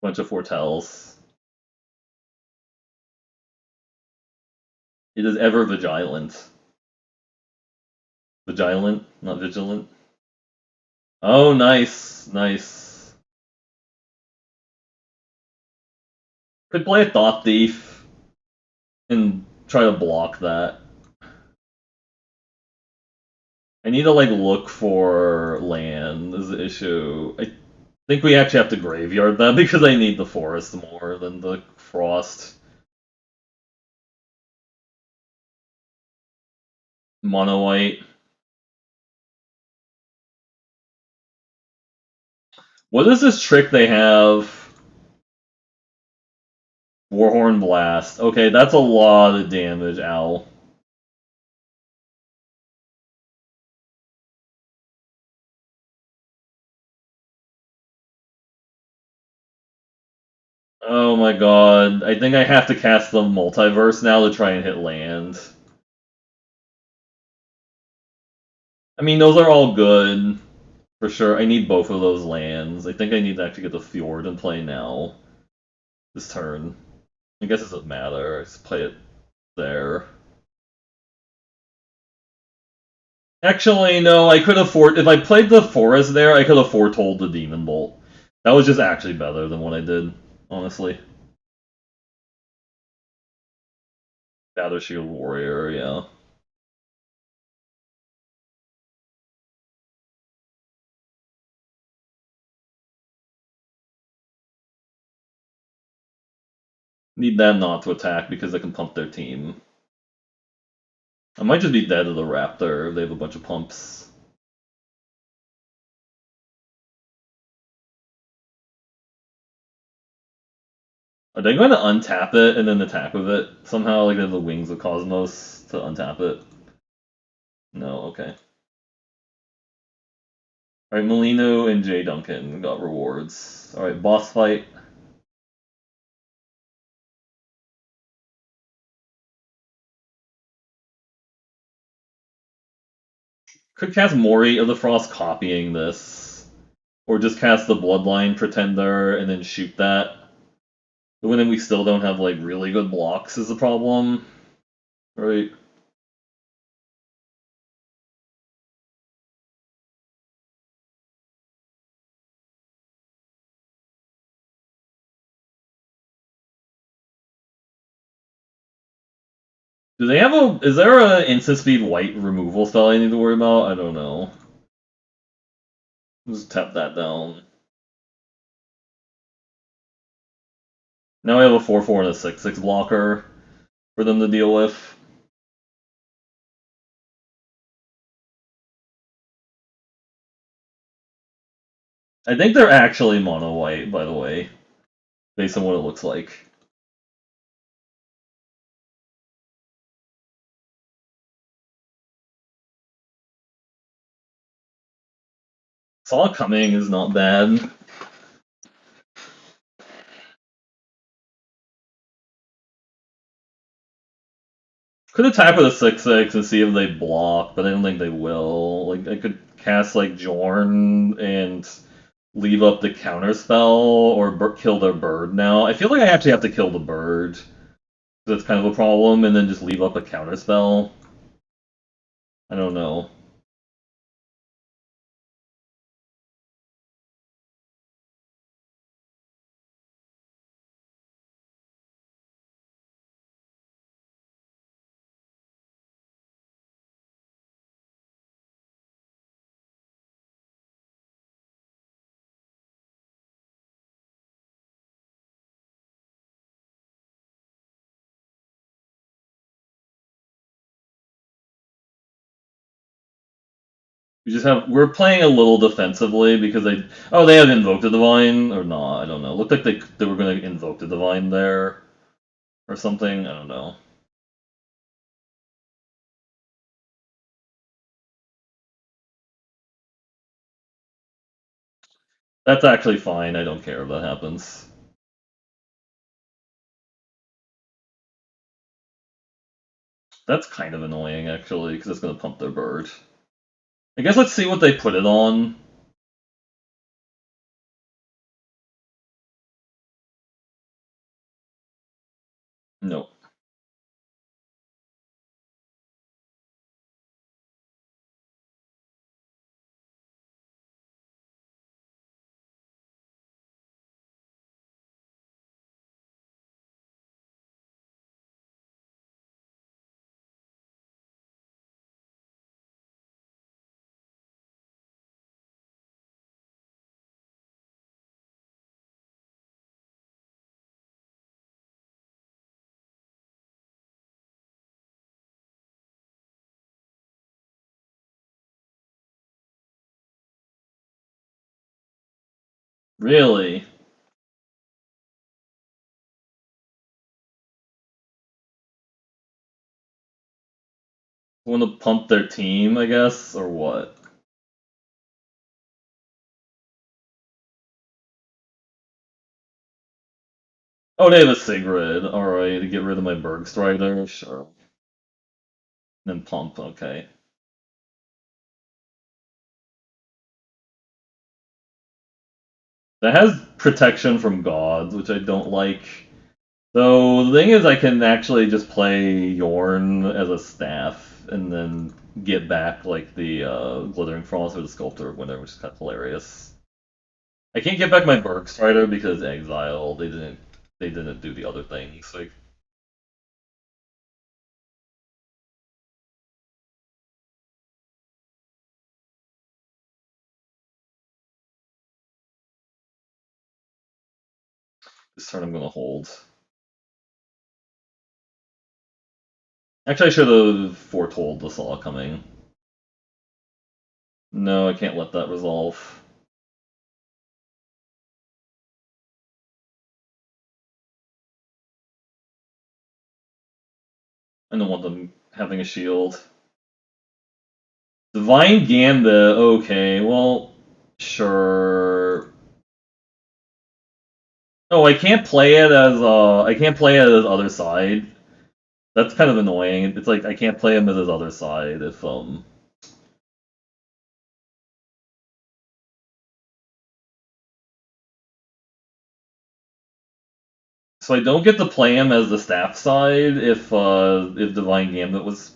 Bunch of Foretells. It is ever vigilant. Vigilant, not vigilant. Oh, nice, nice. Could play a Thought Thief and try to block that. I need to like look for land is the issue. I think we actually have to graveyard that because I need the forest more than the frost. Mono white. What is this trick they have? Warhorn Blast. Okay, that's a lot of damage, ow. Oh my god. I think I have to cast the multiverse now to try and hit land. I mean, those are all good. For sure. I need both of those lands. I think I need to actually get the Fjord in play now. This turn. I guess it doesn't matter. I just play it there. Actually, no, I could afford. If I played the forest there, I could have foretold the Demon Bolt. That was just actually better than what I did, honestly. Battle Shield Warrior, yeah. Need that not to attack because they can pump their team. I might just be dead to the Raptor if they have a bunch of pumps. Are they going to untap it and then attack with it? Somehow, like, they have the Wings of Cosmos to untap it? No, okay. Alright, Molino and Jay Duncan got rewards. Alright, boss fight. Could cast Mori of the Frost copying this. Or just cast the Bloodline Pretender and then shoot that. But then we still don't have, like, really good blocks is the problem. Right? Do they have a... Is there an instant speed white removal spell I need to worry about? I don't know. Just tap that down. Now I have a 4/4 and a 6/6 blocker for them to deal with. I think they're actually mono white, by the way, based on what it looks like. Saw it coming is not bad. Could attack with a 6/6 and see if they block, but I don't think they will. Like I could cast like Jorn and leave up the counter spell or kill their bird now. I feel like I actually have to kill the bird. That's kind of a problem, and then just leave up a counter spell. I don't know. We're playing a little defensively because they have invoked the divine or not, I don't know. Looked like they were gonna invoke the divine there or something, I don't know. That's actually fine, I don't care if that happens. That's kind of annoying actually, because it's gonna pump their bird. I guess let's see what they put it on. Nope. Really? Want to pump their team, I guess, or what? Oh, they have a Sigrid. Alright, to get rid of my Bergstrider, sure. Then pump, okay. That has protection from gods, which I don't like. So the thing is, I can actually just play Yorn as a staff and then get back like the Glittering Frost or the Sculptor winner, which is kind of hilarious. I can't get back my Bergstrider because Exile. They didn't do the other things. Like this turn, I'm gonna hold. Actually, I should have foretold this all coming. No, I can't let that resolve. I don't want them having a shield. Divine Gambit, okay, well, sure. Oh, I can't play it as other side. That's kind of annoying. It's like I can't play him as his other side if so I don't get to play him as the staff side if Divine Gambit was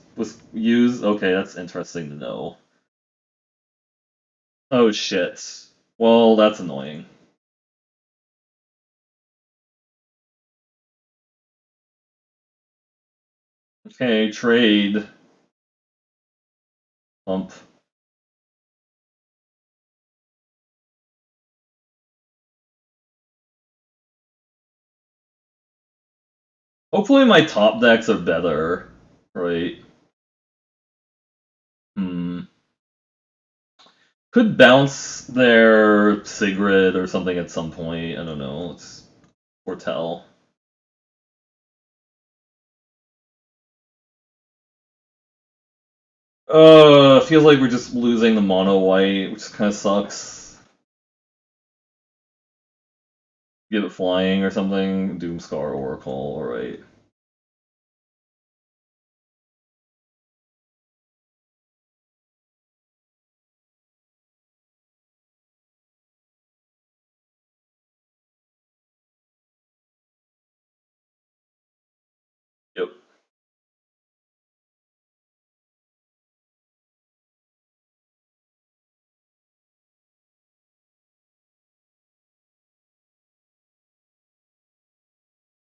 used. Okay, that's interesting to know. Oh shit. Well, that's annoying. Okay, trade. Pump. Hopefully my top decks are better, right? Hmm. Could bounce their Sigrid or something at some point. I don't know. It's foretell. Feels like we're just losing the mono white, which kind of sucks. Give it flying or something. Doomscar Oracle, alright. Yep.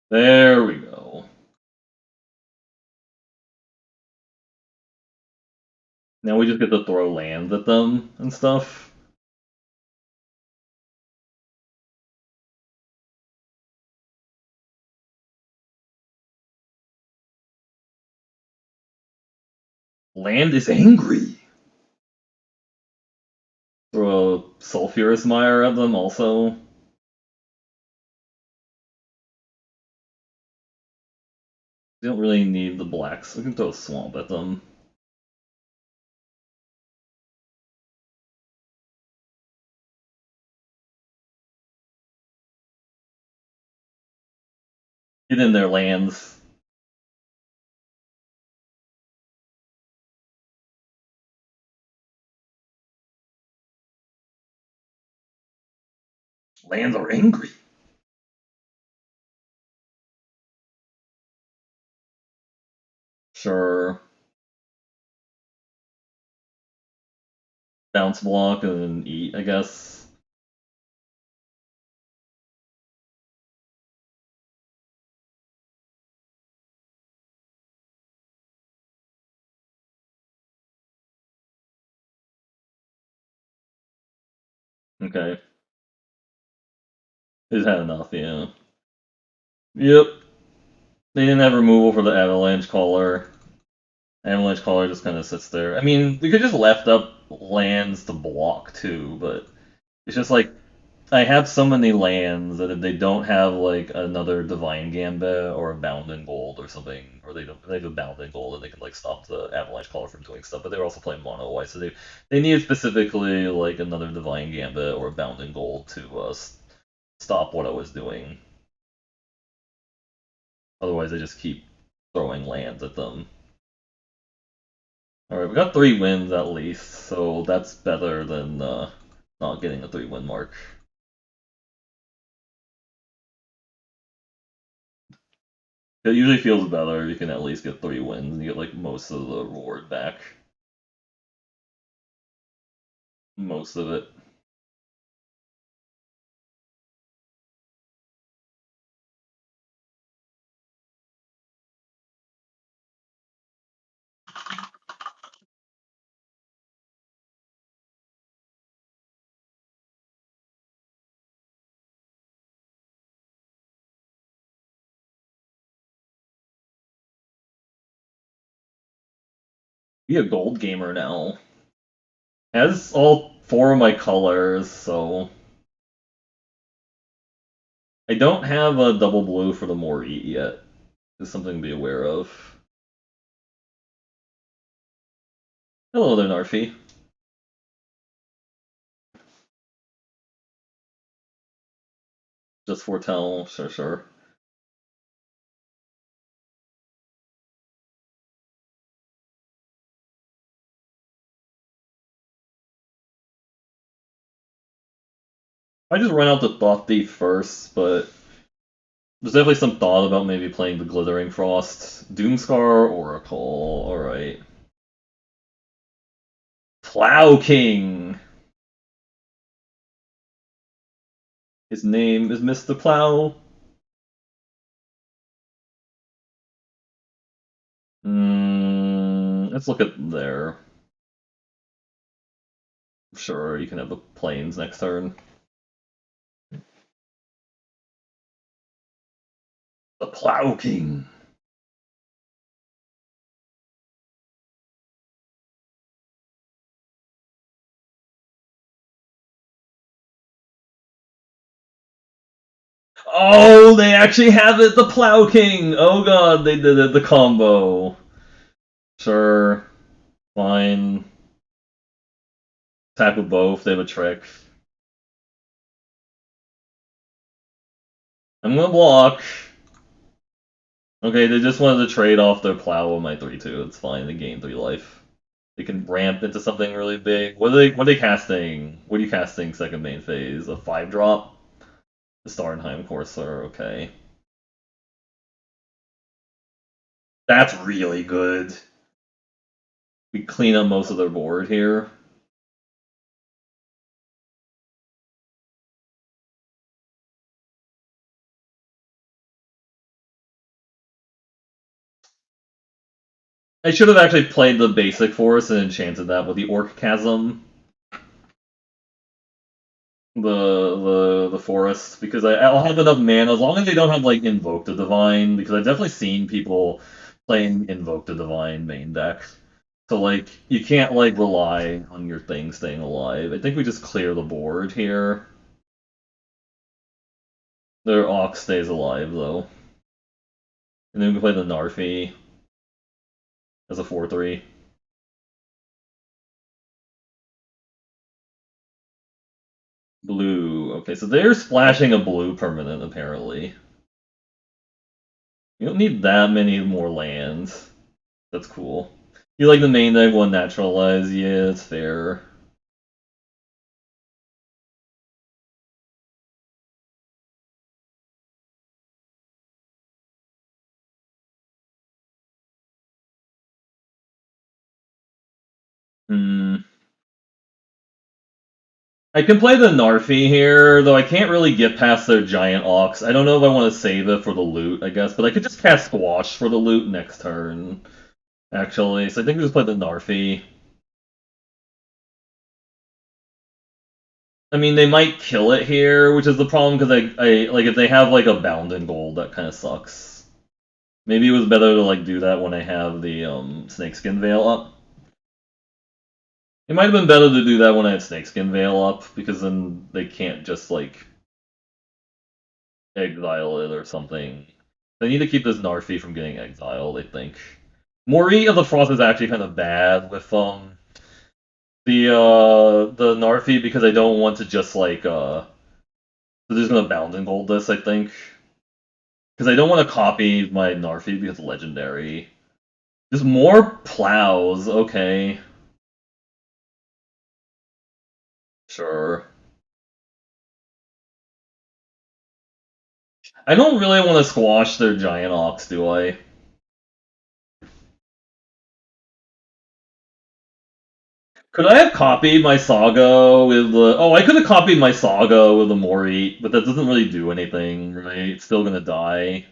There we go. Now we just get to throw lands at them and stuff. Land is angry. Throw a Sulfurous Mire at them also. We don't really need the blacks. We can throw a Swamp at them. Get in their lands. Lands are angry. Sure. Bounce block and then eat, I guess. Okay. He's had enough, yeah. Yep. They didn't have removal for the Avalanche Caller. Avalanche Caller just kind of sits there. I mean, we could just left up lands to block too, but it's just like I have so many lands that if they don't have like another Divine Gambit or a Bound in Gold or something, or they have a Bound in Gold and they can like stop the Avalanche Caller from doing stuff, but they're also playing mono white, so they need specifically like another Divine Gambit or a Bound in Gold to stop what I was doing. Otherwise, I just keep throwing lands at them. All right, we got 3 wins at least, so that's better than not getting a 3-win mark. It usually feels better if you can at least get 3 wins and you get like most of the reward back. Most of it. Be a gold gamer now. Has all 4 of my colors, so I don't have a double blue for the Moritte yet. Just something to be aware of. Hello there, Narfi. Just foretell, sure, sure. I just ran out the Thought Thief first, but there's definitely some thought about maybe playing the Glittering Frost. Doomscar, Oracle, alright. Plow King! His name is Mr. Plow. Let's look at there. Sure, you can have the planes next turn. The Plow King. Oh, they actually have it, the Plow King! Oh god, they did it, the combo. Sure, fine. Attack with both, they have a trick. I'm gonna block. Okay, they just wanted to trade off their Plow with my 3-2. It's fine, they gain 3 life. They can ramp into something really big. What are they casting? What are you casting second main phase? A 5-drop? The Starnheim Courser, okay. That's really good. We clean up most of their board here. I should have actually played the basic force and enchanted that with the Orc Chasm. The forest, because I'll have enough mana as long as they don't have like Invoke the Divine, because I've definitely seen people playing Invoke the Divine main deck. So like you can't like rely on your thing staying alive. I think we just clear the board here. Their Ox stays alive though. And then we can play the Narfi as a 4-3. Blue. Okay, so they're splashing a blue permanent apparently. You don't need that many more lands. That's cool. You like the main deck one naturalize? Yeah, it's fair. Hmm. I can play the Narfi here, though I can't really get past their giant Ox. I don't know if I want to save it for the loot, I guess, but I could just cast Squash for the loot next turn, actually. So I think we just play the Narfi. I mean, they might kill it here, which is the problem because I like if they have like a Bound in Gold, that kind of sucks. Maybe it was better to like do that when I have the Snakeskin Veil up. It might have been better to do that when I had Snakeskin Veil up, because then they can't just, like, exile it or something. They need to keep this Narfi from getting exiled, I think. Moritte of the Frost is actually kind of bad with the Narfi, because I don't want to just, like, they're just gonna bound and gold this, I think. Because I don't want to copy my Narfi because it's legendary. Just more plows, okay. Sure. I don't really want to squash their Giant Ox, do I? Could I have copied my Saga with the... Oh, I could have copied my Saga with the Moritte, but that doesn't really do anything, right? It's still gonna die.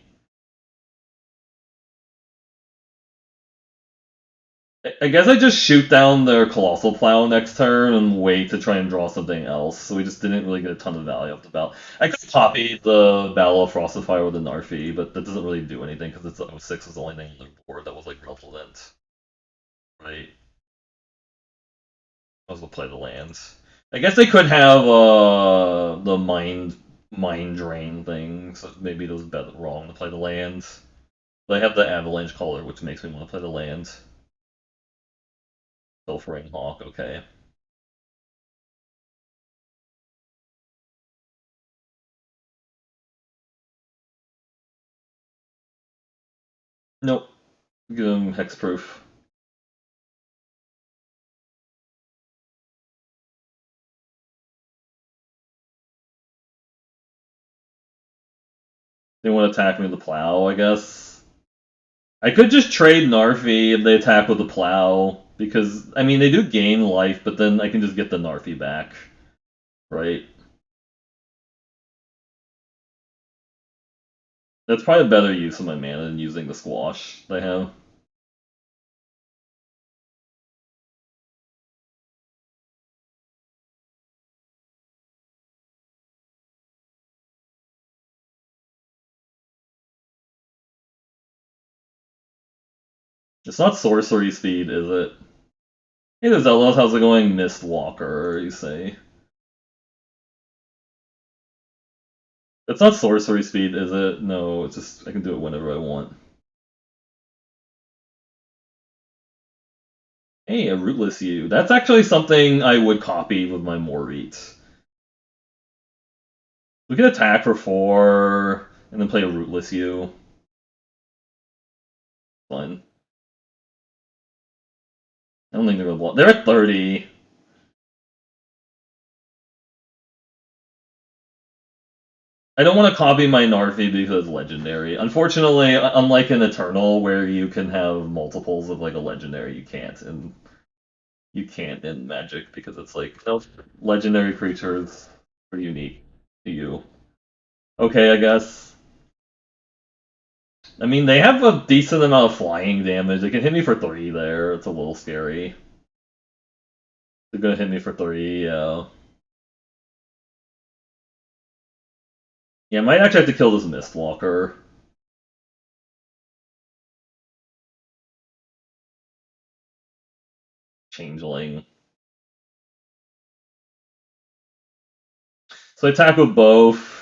I guess I just shoot down their Colossal Plow next turn and wait to try and draw something else, so we just didn't really get a ton of value off the battle. I could copy the Battle of Frost and Fire with the Narfi, but that doesn't really do anything because it's 06 was the only thing on the board that was like relevant, right? I was gonna play the lands. I guess they could have the mind drain thing, so maybe it was better wrong to play the lands. But I have the Avalanche color, which makes me want to play the lands. Pilfering Hawk, okay. Nope. Give him hexproof. They want to attack me with the plow, I guess. I could just trade Narfi if they attack with the plow, because, I mean, they do gain life, but then I can just get the Narfi back, right? That's probably a better use of my mana than using the squash they have. It's not sorcery speed, is it? Hey there, Zelos, how's it going? Mistwalker, you say? It's not sorcery speed, is it? No, it's just I can do it whenever I want. Hey, a Rootless U. That's actually something I would copy with my Moritte. We can attack for 4, and then play a Rootless U. Fine. I don't think they're gonna block. They're at 30. I don't want to copy my Narfi because it's legendary. Unfortunately, unlike an Eternal where you can have multiples of like a legendary, you can't in Magic because it's like no legendary creatures are unique to you. Okay, I guess. I mean, they have a decent amount of flying damage. They can hit me for 3 there. It's a little scary. They're gonna hit me for 3, yeah. Yeah, I might actually have to kill this Mistwalker. Changeling. So I attack with both.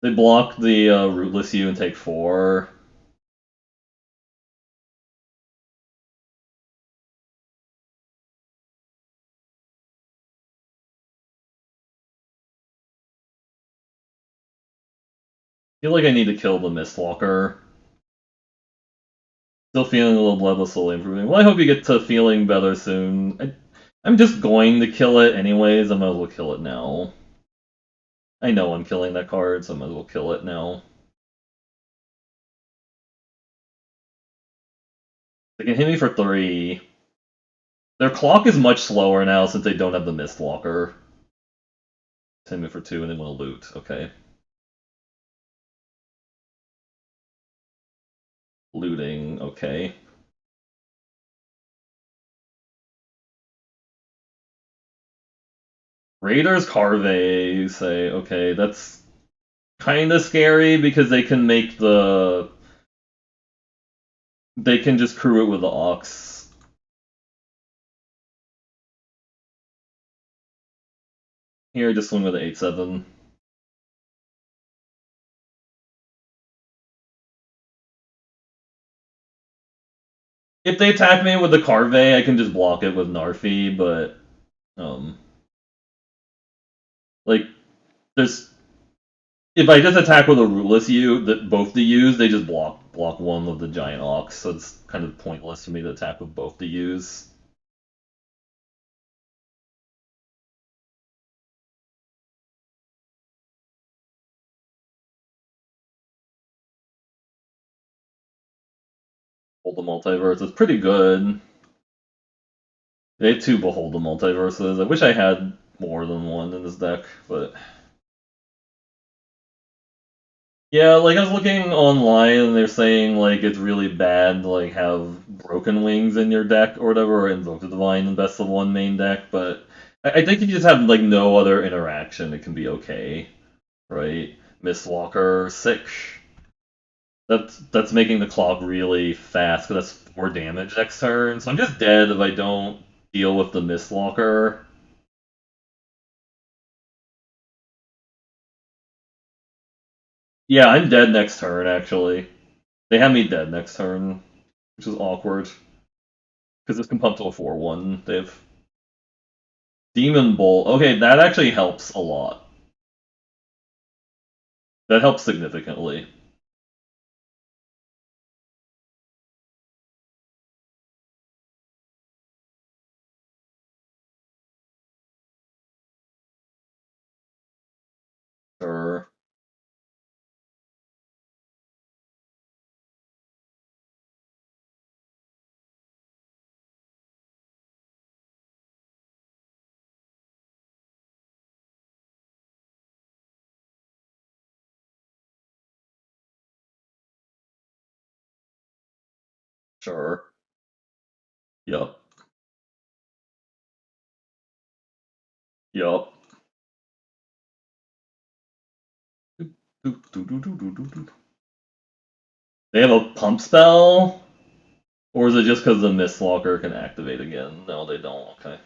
They block the Rootless U and take 4. I feel like I need to kill the Mistwalker. Still feeling a little bloodless, slowly improving. Well, I hope you get to feeling better soon. I'm just going to kill it anyways. I might as well kill it now. I know I'm killing that card, so I might as well kill it now. They can hit me for 3. Their clock is much slower now since they don't have the Mistwalker. Hit me for 2 and then want to loot. Okay. Looting. Okay. Raiders Carve, you say. Okay, that's kind of scary because they can make the... They can just crew it with the Ox. Here, just swing with the 8/7. If they attack me with the Carve, I can just block it with Narfi, but um, like this. If I just attack with a rootless U, that both the U's, they just block one of the giant Ox, so it's kind of pointless for me to attack with both the U's. Hold the multiverse. It's pretty good. They have two Behold the Multiverses. I wish I had more than one in this deck, but yeah, like I was looking online and they're saying like it's really bad to like have Broken Wings in your deck or whatever, or Invoke the Divine in Best of One main deck, but I think if you just have like no other interaction, it can be okay, right? Mistwalker, sick. That's making the clock really fast because that's 4 damage next turn. So I'm just dead if I don't deal with the Mistwalker. Yeah, I'm dead next turn actually. They have me dead next turn, which is awkward because this can pump to a 4/1. They have Demon Bolt. Okay, that actually helps a lot. That helps significantly. Sure. Sure. Yup. Yup. They have a pump spell? Or is it just because the Mistwalker can activate again? No, they don't. Okay.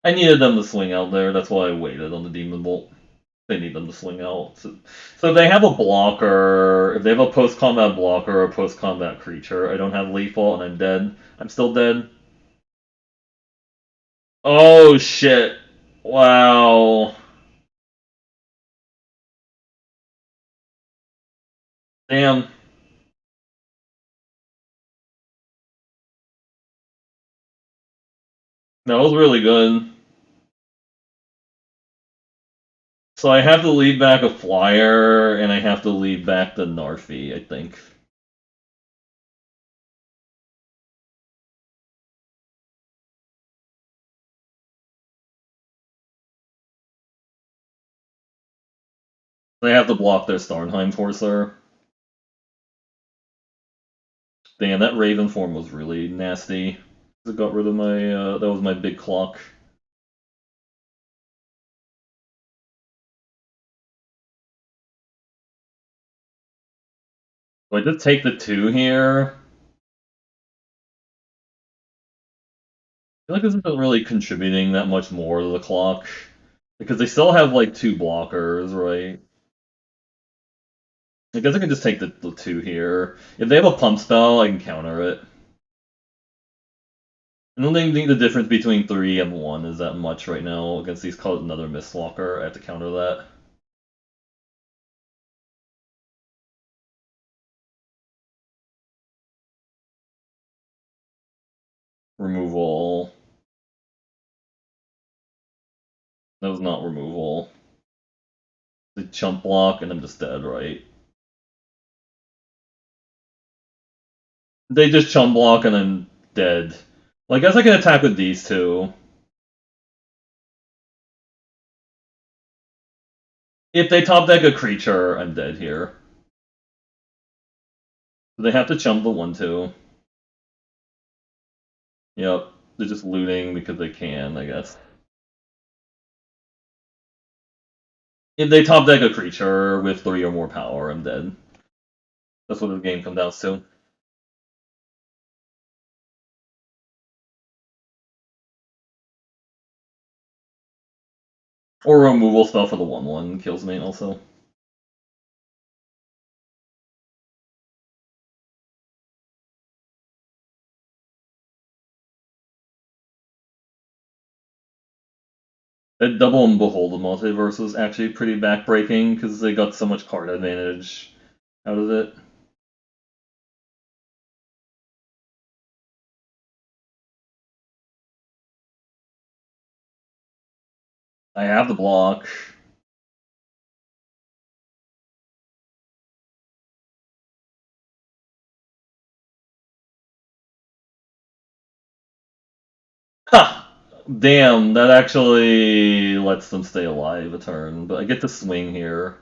I needed them to swing out there. That's why I waited on the Demon Bolt. They need them to swing out. So if they have a blocker, if they have a post-combat blocker or a post-combat creature, I don't have lethal and I'm dead. I'm still dead. Oh shit. Wow. Damn. That was really good. So I have to lead back a flyer, and I have to lead back the Narfi, I think. They have to block their Starnheim Forcer. Damn, that Raven form was really nasty. It got rid of my, that was my big clock. So I did take the 2 here. I feel like this isn't really contributing that much more to the clock. Because they still have, like, 2 blockers, right? I guess I can just take the 2 here. If they have a pump spell, I can counter it. I don't think the difference between 3 and 1 is that much right now against these called another Mistwalker. I have to counter that. Removal. That was not removal. The chump block, and I'm just dead, right? They just chump block, and I'm dead. Well, I guess I can attack with these two. If they top deck a creature, I'm dead here. They have to chump the 1/2. Yep. They're just looting because they can, I guess. If they top deck a creature with 3 or more power, I'm dead. That's what the game comes down to. Or removal spell for the 1/1 kills me also. That double and behold the multiverse was actually pretty backbreaking because they got so much card advantage out of it. I have the block. Ha! Damn, that actually lets them stay alive a turn, but I get to swing here.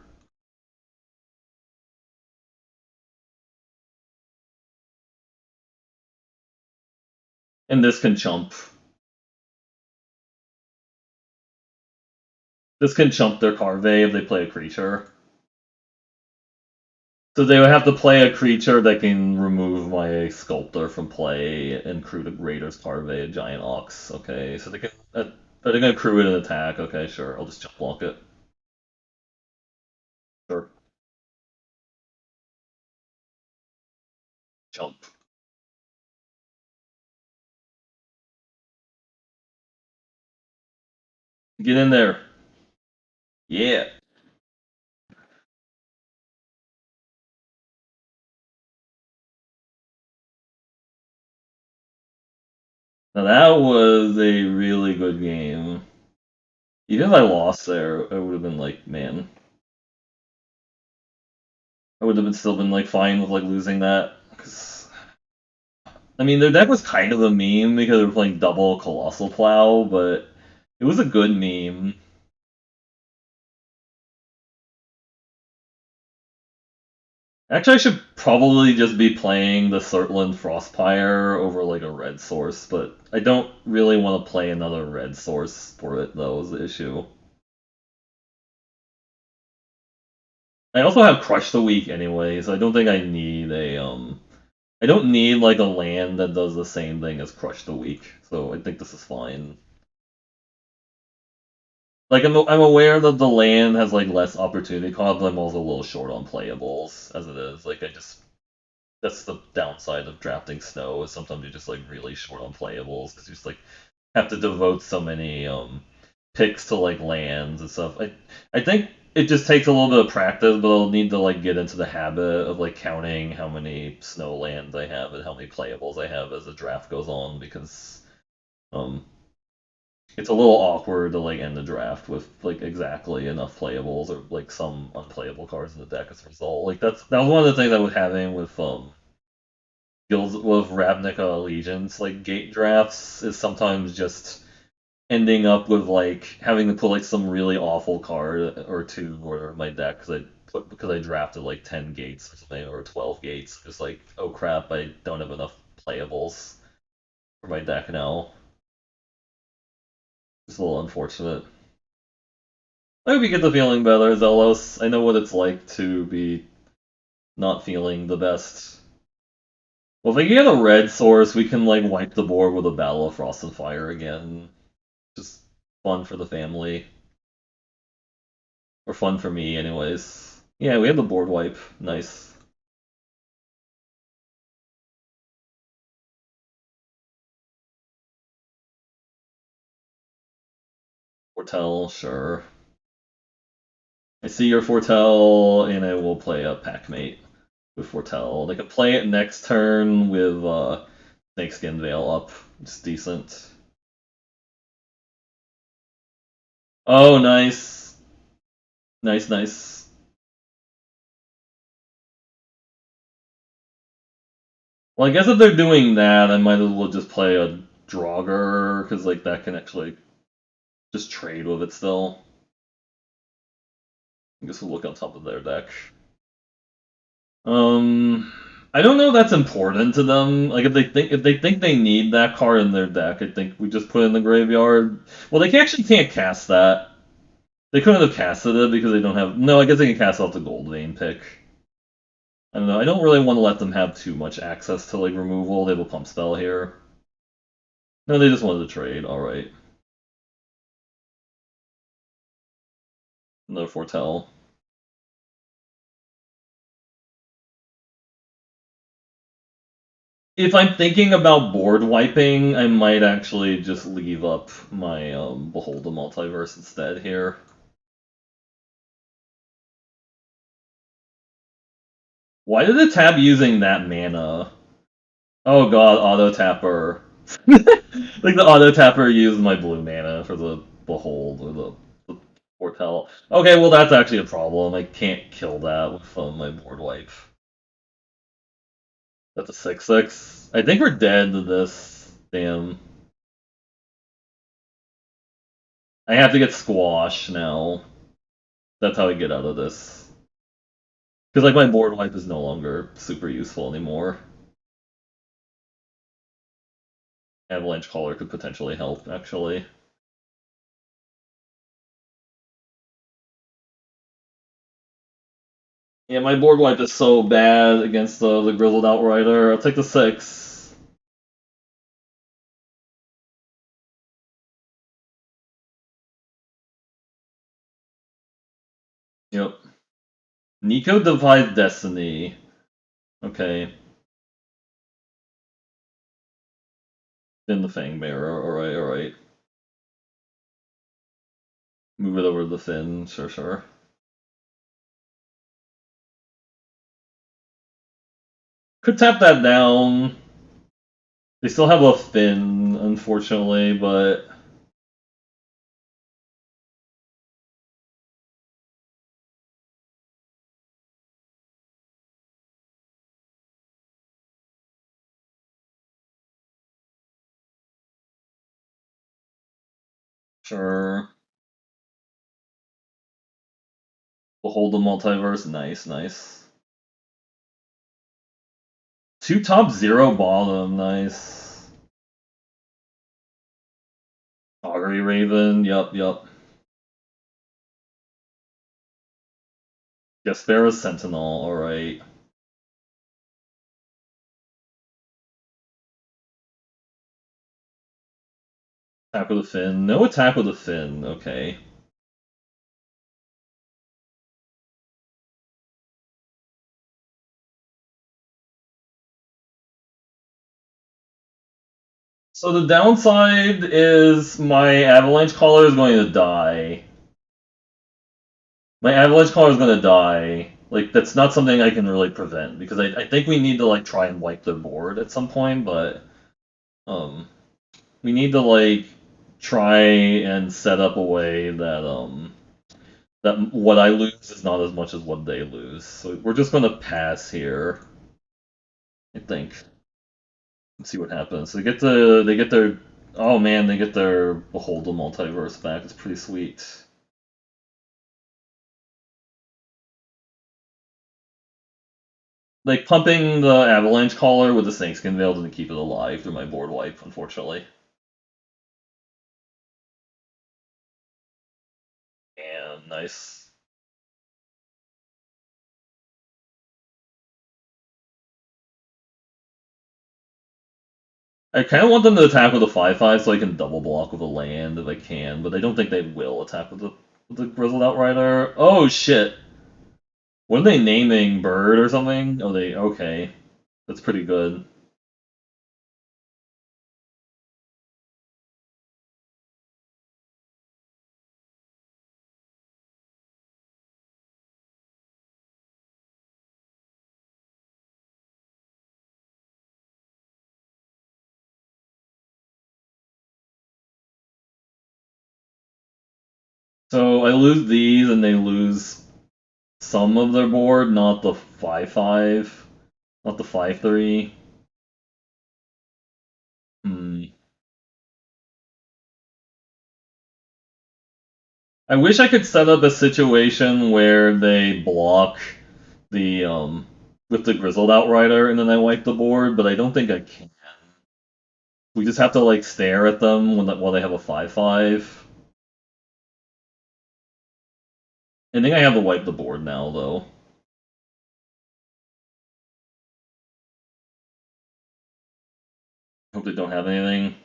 And this can chump. This can chump their Carve if they play a creature. So they would have to play a creature that can remove my Sculptor from play and crew the Raider's Carve, a Giant Ox. Okay, so they can. Are they gonna crew it and attack? Okay, sure. I'll just jump block it. Sure. Jump. Get in there. Yeah. Now that was a really good game. Even if I lost there, I would have been like, man. I would have been still been like fine with like losing that. Cause I mean, their deck was kind of a meme because they were playing double Colossal Plow, but it was a good meme. Actually, I should probably just be playing the Surtland Frostpire over like a red source, but I don't really want to play another red source for it, though, is the issue. I also have Crush the Weak anyway, so I don't think I need I don't need like a land that does the same thing as Crush the Weak, so I think this is fine. Like I'm aware that the land has like less opportunity cost, but I'm also a little short on playables as it is. Like I just that's the downside of drafting snow is sometimes you're just like really short on playables because you just like have to devote so many picks to like lands and stuff. I think it just takes a little bit of practice, but I'll need to like get into the habit of like counting how many snow lands I have and how many playables I have as the draft goes on because um it's a little awkward to like end the draft with like exactly enough playables or like some unplayable cards in the deck as a result. Like that was one of the things I was having with guilds with Ravnica Allegiance, like gate drafts is sometimes just ending up with like having to put like some really awful card or two or my deck because I drafted like 10 gates or something or 12 gates. Just like, oh crap, I don't have enough playables for my deck now. It's a little unfortunate. I hope you get the feeling better, Zelos. I know what it's like to be not feeling the best. Well, if we get a red source, we can like wipe the board with a Battle of Frost and Fire again. Just fun for the family. Or fun for me, anyways. Yeah, we have the board wipe. Nice. Foretell, sure. I see your Foretell, and I will play a Packmate with Foretell. They can play it next turn with Snakeskin Veil up. It's decent. Oh, nice. Nice, nice. Well, I guess if they're doing that, I might as well just play a Draugr, because like that can actually just trade with it still. I guess we'll look on top of their deck. Um, I don't know if that's important to them. Like if they think they need that card in their deck, I think we just put it in the graveyard. Well, they actually can't cast that. They couldn't have casted it because they don't have. No, I guess they can cast off the Gold Vein pick. I don't know. I don't really want to let them have too much access to like removal. They have a pump spell here. No, they just wanted to trade. All right. Another foretell. If I'm thinking about board wiping, I might actually just leave up my Behold the Multiverse instead here. Why did it tap using that mana? Oh god, auto tapper. Like the auto tapper used my blue mana for the Behold or the Foretell. Okay, well that's actually a problem. I can't kill that with my board wipe. That's a 6/6. I think we're dead to this. Damn. I have to get squash now. That's how I get out of this. Because like my board wipe is no longer super useful anymore. Avalanche Caller could potentially help, actually. Yeah, my board wipe is so bad against the Grizzled Outrider. I'll take the 6. Yep. Nico Defies Destiny. Okay. In the Fang Bearer. Alright, alright. Move it over to the Finn. Sure, sure. Could tap that down. They still have a Finn, unfortunately, but sure. Behold the Multiverse. Nice, nice. 2 top, 0 bottom. Nice. Augury Raven. Yup, yup. Gaspera Sentinel. Alright. Attack with a Fin. No attack with a Fin. Okay. So the downside is my Avalanche Caller is going to die. My Avalanche Caller is going to die. Like, that's not something I can really prevent, because I think we need to, like, try and wipe their board at some point, but, we need to, like, try and set up a way that what I lose is not as much as what they lose. So we're just going to pass here, I think. Let's see what happens. So they get their, oh man, they get their Behold the Multiverse back. It's pretty sweet. Like pumping the Avalanche Caller with the Snakeskin Veil didn't keep it alive through my board wipe, unfortunately. And nice. I kind of want them to attack with a 5/5 so I can double block with a land if I can, but I don't think they will attack with the Grizzled Outrider. Oh shit! What are they naming? Bird or something? Oh, they okay. That's pretty good. So I lose these, and they lose some of their board, not the 5/5, not the 5/3. Hmm. I wish I could set up a situation where they block the with the Grizzled Outrider, and then I wipe the board, but I don't think I can. We just have to like stare at them while they have a 5/5. I think I have to wipe the board now, though. Hope they don't have anything.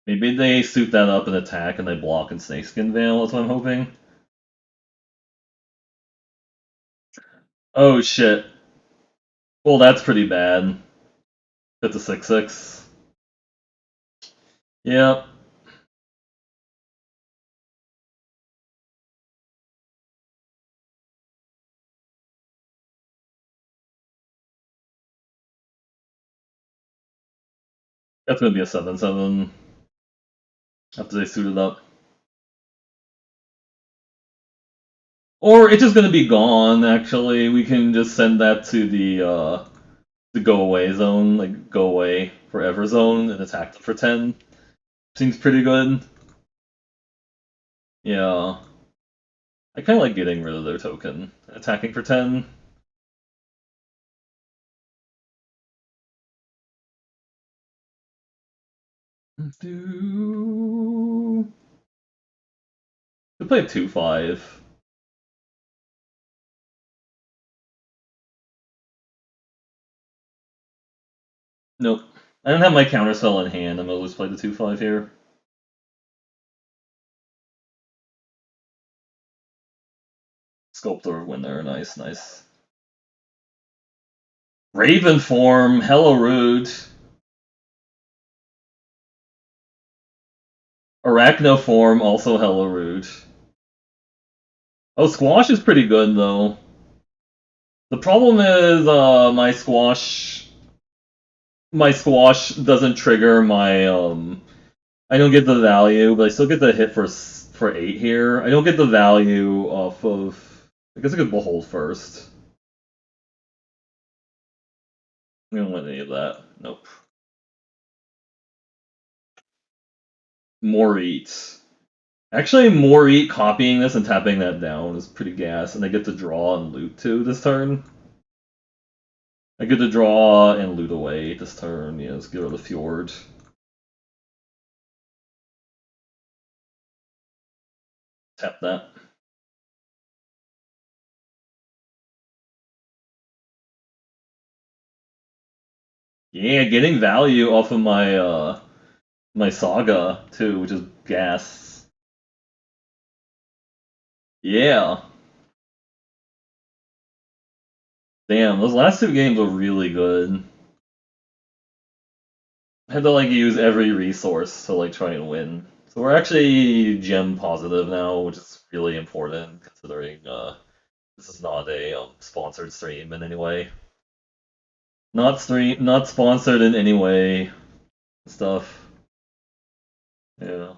Maybe they suit that up and attack and they block and Snakeskin Veil, that's what I'm hoping. Oh shit. Well, that's pretty bad. It's a 6/6. Yep. That's gonna be a 7/7 after they suit it up. Or it's just gonna be gone, actually. We can just send that to the go away zone, like go away forever zone and attack them for 10. Seems pretty good. Yeah. I kinda like getting rid of their token. Attacking for 10. Do we play a 2/5. Nope. I don't have my counterspell in hand. I'm gonna just play the 2/5 here. Sculptor winner, nice, nice. Raven form, hella rude. Arachno form, also hella rude. Oh, squash is pretty good though. The problem is my squash doesn't trigger my I don't get the value, but I still get the hit for 8 here. I don't get the value off of I guess I could behold first. I don't want any of that. Nope. Moritte. Actually, Moritte copying this and tapping that down is pretty gas, and I get to draw and loot too this turn. I get to draw and loot away this turn. Yeah, let's get rid of the Fjord. Tap that. Yeah, getting value off of my saga too, which is gas. Yeah. Damn, those last two games were really good. I had to like use every resource to like try and win. So we're actually gem positive now, which is really important considering this is not a sponsored stream in any way. Not sponsored in any way. Stuff. Yeah.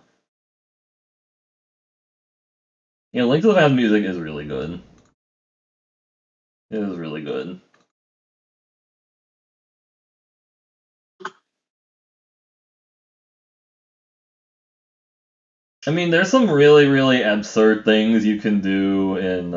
Yeah, Link to the Past music is really good. It is really good. I mean, there's some really, really absurd things you can do in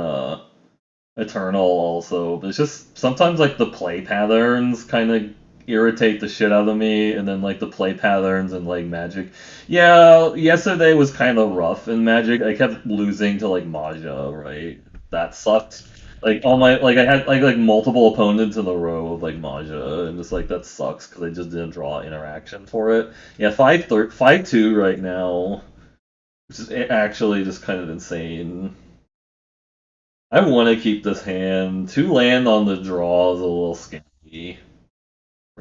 Eternal also, but it's just sometimes like the play patterns kind of irritate the shit out of me, and then like the play patterns and like Magic. Yeah, yesterday was kind of rough in Magic. I kept losing to like Maja, right? That sucked. Like all my like I had like multiple opponents in a row of like Maja, and just like that sucks because I just didn't draw interaction for it. Yeah, 5-2 right now, which is actually just kind of insane. I want to keep this hand. 2 land on the draw is a little scary,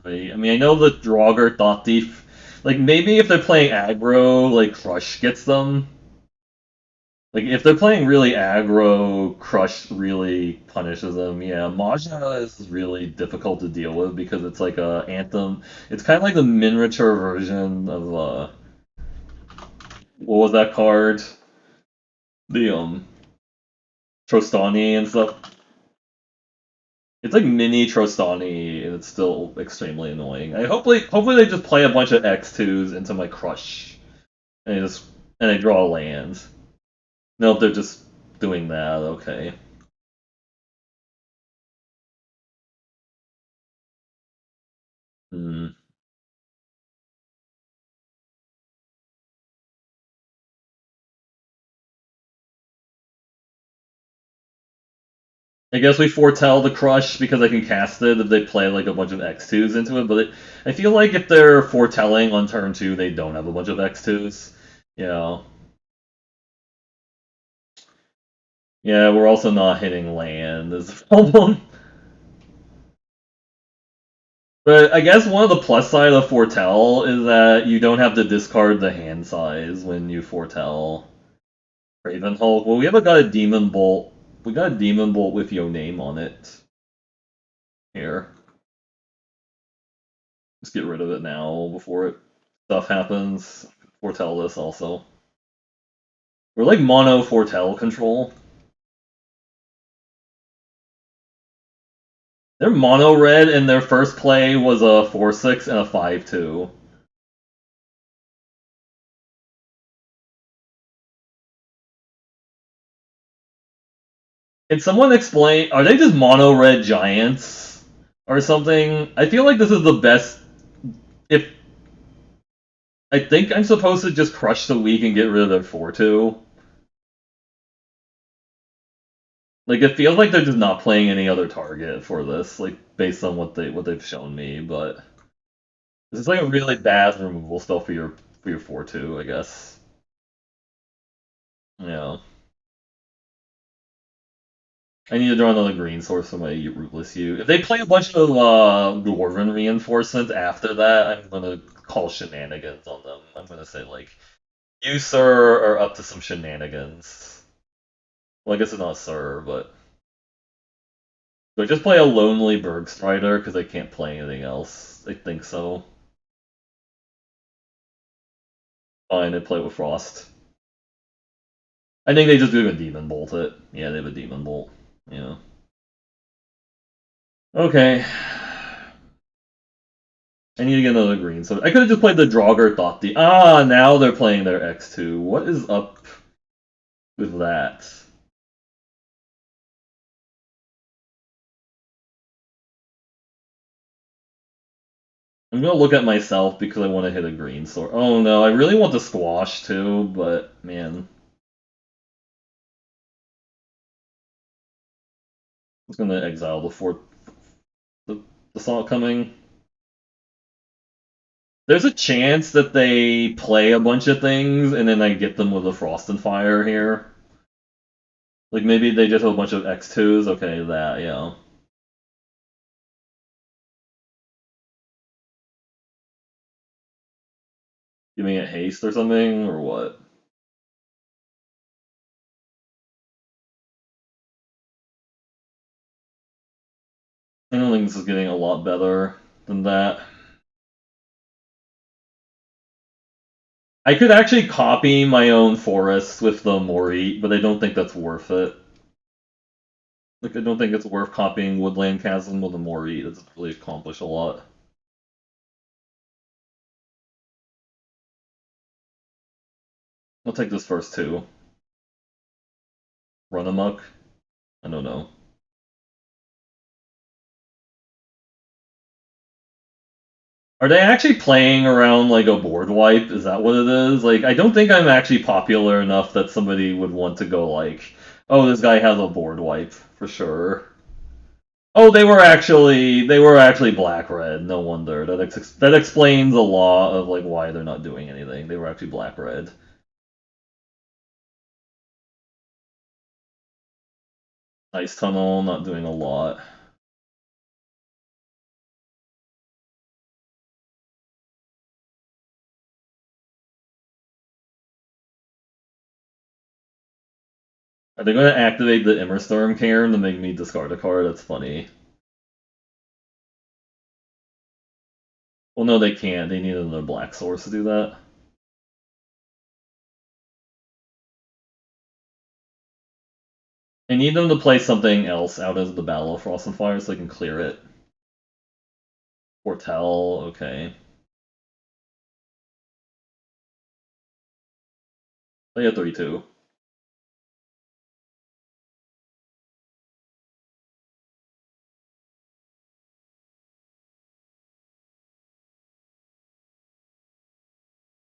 right? I mean, I know the Draugr Thought Thief. Like, maybe if they're playing aggro, like, Crush gets them. Like, if they're playing really aggro, Crush really punishes them. Yeah, Maja is really difficult to deal with because it's like a Anthem. It's kind of like the miniature version of, what was that card? The, Trostani and stuff. It's like mini Trostani, and it's still extremely annoying. Hopefully they just play a bunch of X2s into my Crush, and I draw a land. Nope, they're just doing that. Okay. Hmm. I guess we foretell the crush because I can cast it if they play like a bunch of X2s into it, but I feel like if they're foretelling on turn 2, they don't have a bunch of X2s. Yeah. Yeah, we're also not hitting land is the problem. But I guess one of the plus side of foretell is that you don't have to discard the hand size when you foretell Raven Hulk. Well, we haven't got a Demon Bolt. We got a Demon Bolt with your name on it. Here. Just get rid of it now before stuff happens. Foretell this also. We're like mono foretell control. They're mono red, and their first play was a 4/6 and a 5/2. Can someone explain? Are they just mono red giants or something? I feel like this is the best. If I think I'm supposed to just crush the weak and get rid of their 4/2. Like it feels like they're just not playing any other target for this, like based on what they've shown me. But this is like a really bad removal spell for your 4/2, I guess. Yeah. I need to draw another green source for my Rootless U. If they play a bunch of Dwarven reinforcements after that, I'm gonna call shenanigans on them. I'm gonna say like, you sir are up to some shenanigans. Well, I guess it's not sir, but do I just play a lonely Bergstrider because I can't play anything else? I think so. Fine, I play with Frost. I think they just do a Demon Bolt it. Yeah, they have a Demon Bolt. Yeah. Okay. I need to get another green. So I could have just played the Draugr Thought the now they're playing their X2. What is up with that? I'm gonna look at myself because I want to hit a green sword. Oh no, I really want the squash too, but man. I was gonna exile before the saw coming. There's a chance that they play a bunch of things and then I get them with a Frost and Fire here. Like maybe they just have a bunch of X2s. Okay, that, yeah. Giving it haste or something, or what? I don't think this is getting a lot better than that. I could actually copy my own forests with the Moritte, but I don't think that's worth it. Like, I don't think it's worth copying Woodland Chasm with a Moritte. It doesn't really accomplish a lot. I'll take this first two. Run amok? I don't know. Are they actually playing around like a board wipe? Is that what it is? Like, I don't think I'm actually popular enough that somebody would want to go like, oh, this guy has a board wipe for sure. Oh, they were actually black red. No wonder that explains a lot of like why they're not doing anything. They were actually black red. Ice tunnel, not doing a lot. Are they going to activate the Immerstorm Cairn to make me discard a card? That's funny. Well, no, they can't. They need another black source to do that. I need them to play something else out of the Battle of Frost and Fire so I can clear it. Foretell, okay. Play a 3/2.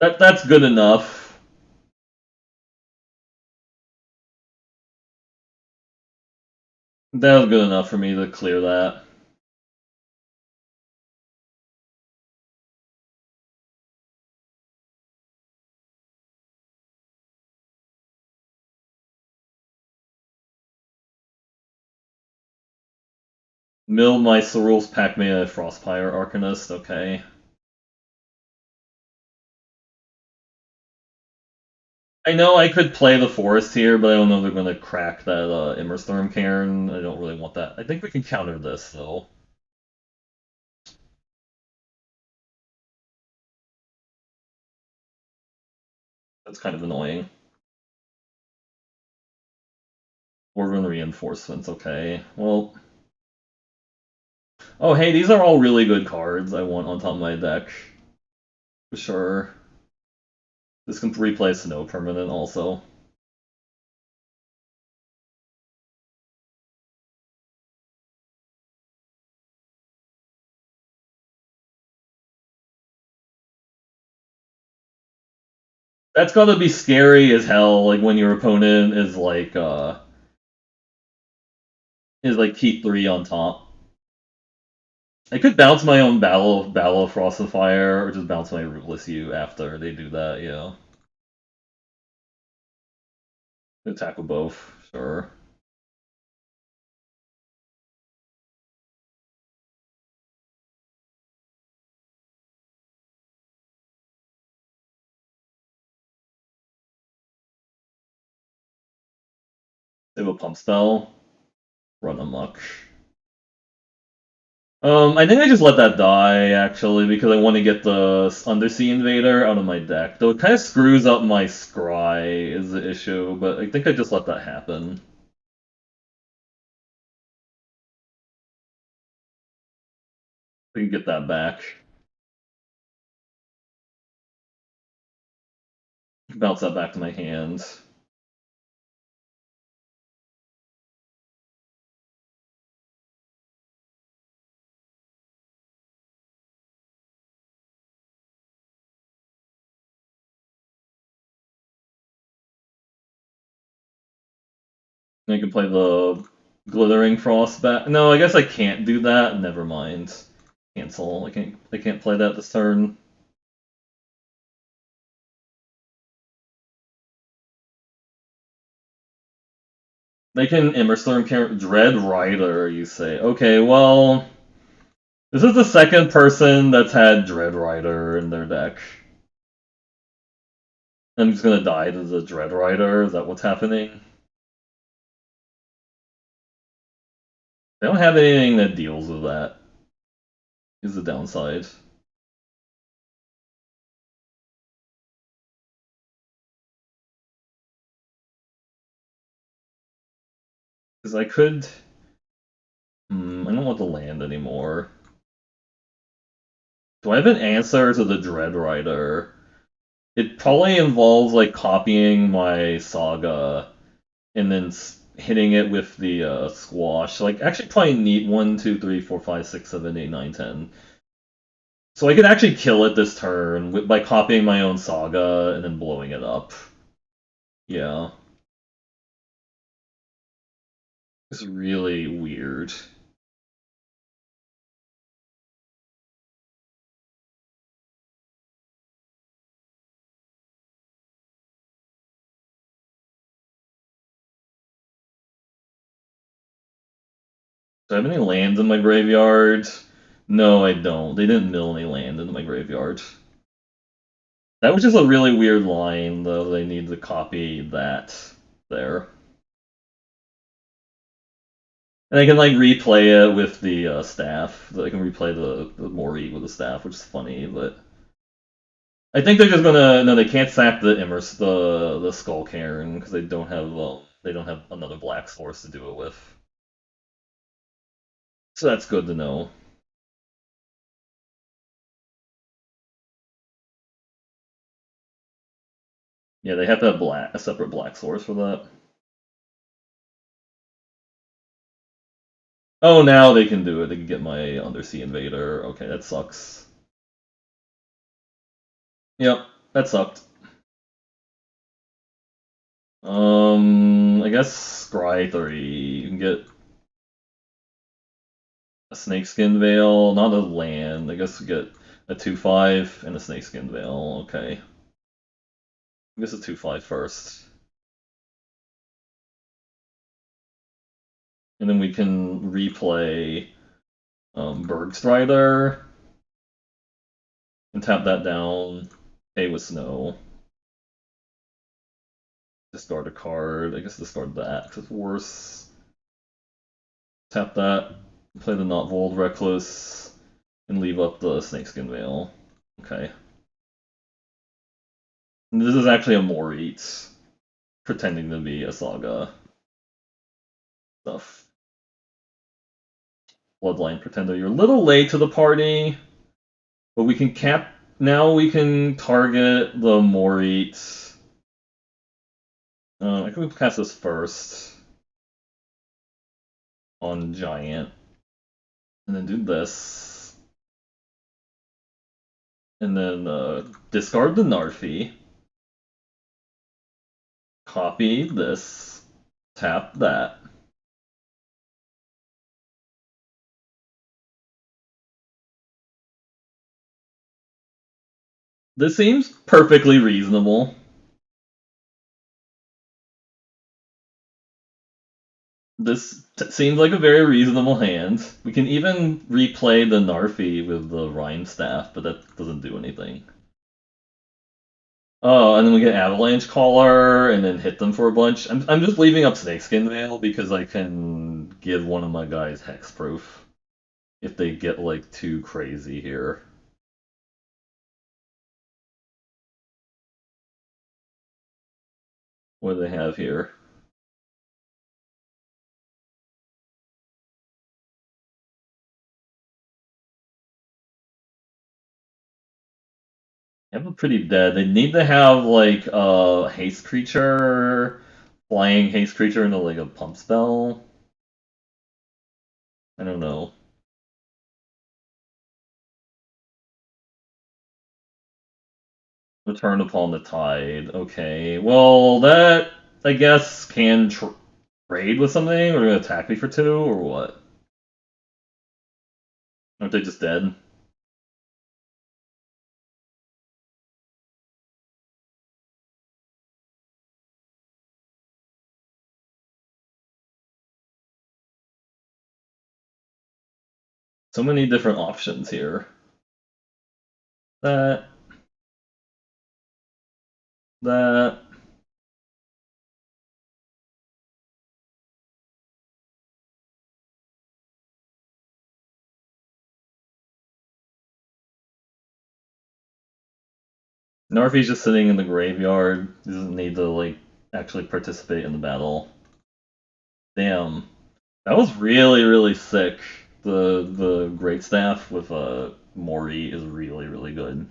That's good enough. That was good enough for me to clear that. Mill my Cerul's Pac-Man Frostpire Arcanist, okay. I know I could play the Forest here, but I don't know if they're going to crack that Immerstorm Cairn. I don't really want that. I think we can counter this, though. That's kind of annoying. Dwarven Reinforcements, okay. Well... Oh, hey, these are all really good cards I want on top of my deck. For sure. This can replay Snow Permanent, also. That's gotta be scary as hell, like, when your opponent is like keep 3 on top. I could bounce my own Battle of Frost and Fire, or just bounce my Rootless U after they do that, yeah. Attack with both, sure. They have a pump spell. Run amok. I think I just let that die, actually, because I want to get the Undersea Invader out of my deck. Though it kind of screws up my Scry, is the issue, but I think I just let that happen. We can get that back. Bounce that back to my hand. I can play the Glittering Frost back. No, I guess I can't do that. Never mind. Cancel. I can't play that this turn. They can Immerstorm Dread Rider, you say. Okay, well, this is the second person that's had Dread Rider in their deck. I'm just gonna die to the Dread Rider. Is that what's happening? They don't have anything that deals with that. Is the downside. Because I could. I don't want the land anymore. Do I have an answer to the Dread Rider? It probably involves like copying my Saga and then hitting it with the squash. Like, actually, probably need 1, 2, 3, 4, 5, 6, 7, 8, 9, 10. So I could actually kill it this turn by copying my own Saga and then blowing it up. Yeah. It's really weird. Do I have any lands in my graveyard? No, I don't. They didn't mill any land into my graveyard. That was just a really weird line, though. They need to copy that there. And I can like replay it with the staff. I can replay the Moritte with the staff, which is funny, but I think they're just gonna no, they can't sack the Skull Cairn because they don't have another black source to do it with. So that's good to know. Yeah, they have to have a separate black source for that. Oh, now they can do it. They can get my Undersea Invader. Okay, that sucks. Yep, that sucked. I guess Scry 3. You can get A snakeskin veil, not a land. I guess we get a 2/5 and a snakeskin veil. Okay. I guess a 2/5 first. And then we can replay Bergstrider and tap that down. Pay with snow. Discard a card. I guess discard that because it's worse. Tap that. Play the Not Vold Reckless. And leave up the Snakeskin Veil. Okay. And this is actually a Moritte pretending to be a Saga stuff. Bloodline Pretender. You're a little late to the party, but we can cap. Now we can target the Moritte. I think we cast this first on Giant, and then do this, and then discard the Narfi. Copy this, tap that. This seems perfectly reasonable. This seems like a very reasonable hand. We can even replay the Narfi with the Rhyme Staff, but that doesn't do anything. Oh, and then we get Avalanche Caller, and then hit them for a bunch. I'm just leaving up Snakeskin Veil because I can give one of my guys Hexproof if they get like too crazy here. What do they have here? They have a pretty dead. They need to have like a haste creature, flying haste creature into like a pump spell. I don't know. Return upon the tide. Okay. Well, that I guess can trade with something. Or gonna attack me for 2 or what? Aren't they just dead? So many different options here. That. That. Narfi's just sitting in the graveyard. He doesn't need to like actually participate in the battle. Damn. That was really sick. The great staff with Mori is really good.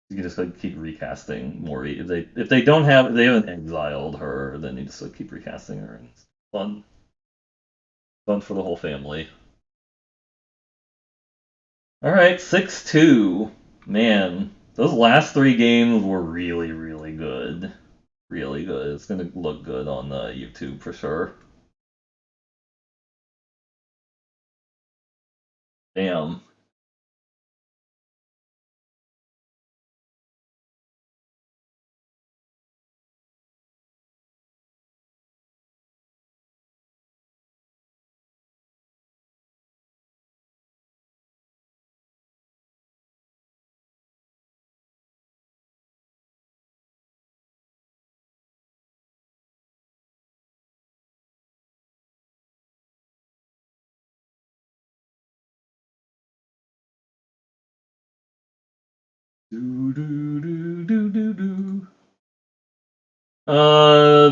You can just like keep recasting Mori. If they don't have if they haven't exiled her, then you just like keep recasting her. And it's fun for the whole family. All right, 6-2. Man, those last 3 games were really good. Really good. It's gonna look good on YouTube for sure. Damn. Do do do do do do.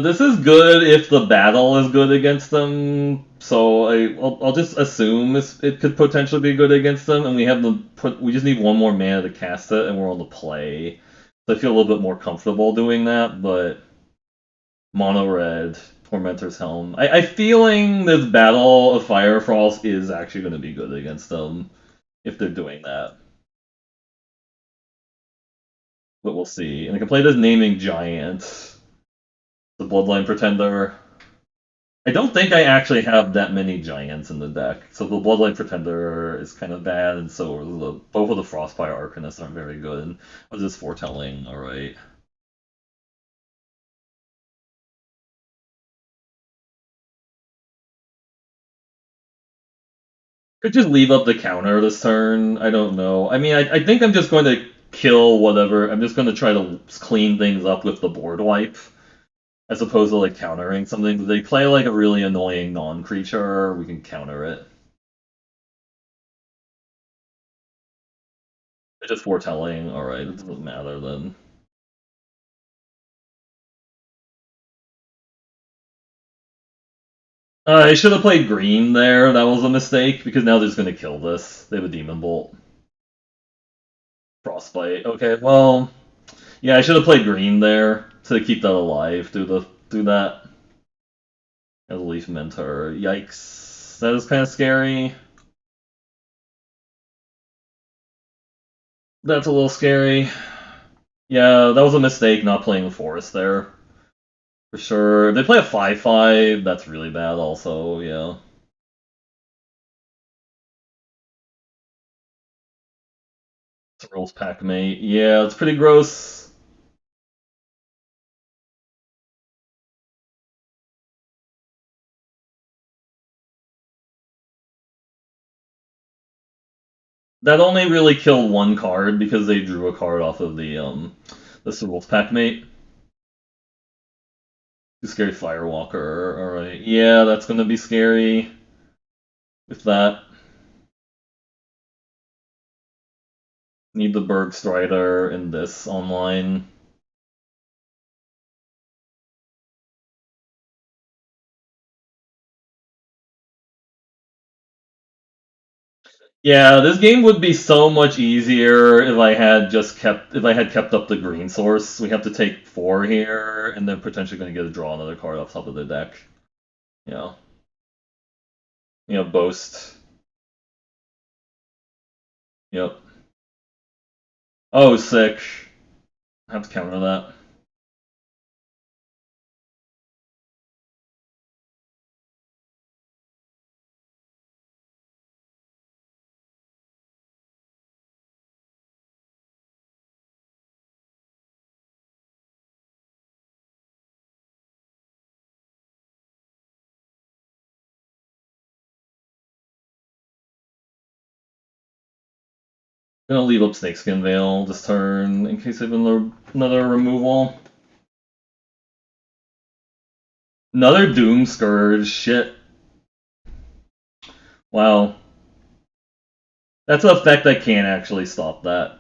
This is good if the battle is good against them. So I'll just assume it could potentially be good against them, and we have the we just need one more mana to cast it, and we're on the play. So I feel a little bit more comfortable doing that. But mono red, Tormentor's Helm. I feeling this Battle of Fire Frost is actually going to be good against them if they're doing that. But we'll see. And I can play this Naming Giant, the Bloodline Pretender. I don't think I actually have that many giants in the deck. So the Bloodline Pretender is kind of bad, and so are both of the Frostfire Arcanists aren't very good. What is this foretelling? Alright. Could just leave up the counter this turn. I don't know. I mean, I think I'm just going to kill whatever. I'm just going to try to clean things up with the board wipe, as opposed to like countering something. If they play like a really annoying non-creature, we can counter it. It's just foretelling. Alright, it doesn't matter then. I should have played green there. That was a mistake, because now they're just going to kill this. They have a Demon Bolt. Frostbite. Okay, well, yeah, I should have played green there to keep that alive. Do that. As a Leaf Mentor. Yikes. That is kind of scary. That's a little scary. Yeah, that was a mistake not playing the Forest there. For sure. If they play a 5/5, that's really bad also, yeah. It's a Rules Pack Mate. Yeah, it's pretty gross. That only really killed one card because they drew a card off of the Rules Pack Mate. Too scary Firewalker. Alright. Yeah, that's gonna be scary with that. Need the Berg Strider in this online. Yeah, this game would be so much easier if I had kept up the green source. We have to take 4 here, and then potentially going to get to draw another card off top of the deck. Yeah. Boast. Yep. Oh, sick. I have to counter that. Gonna leave up Snakeskin Veil this turn in case I have another removal. Another Doom Scourge. Shit. Wow. That's an effect I can't actually stop that.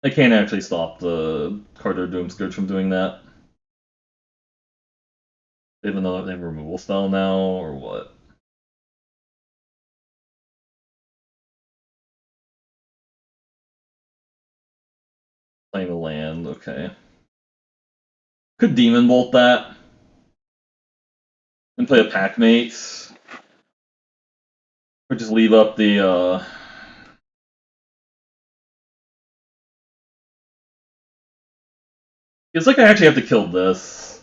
I can't actually stop the Carter Doom Scourge from doing that. They have another removal spell now, or what? Playing the land, okay. Could Demon Bolt that. And play a Packmate. Or just leave up the, It's like I actually have to kill this.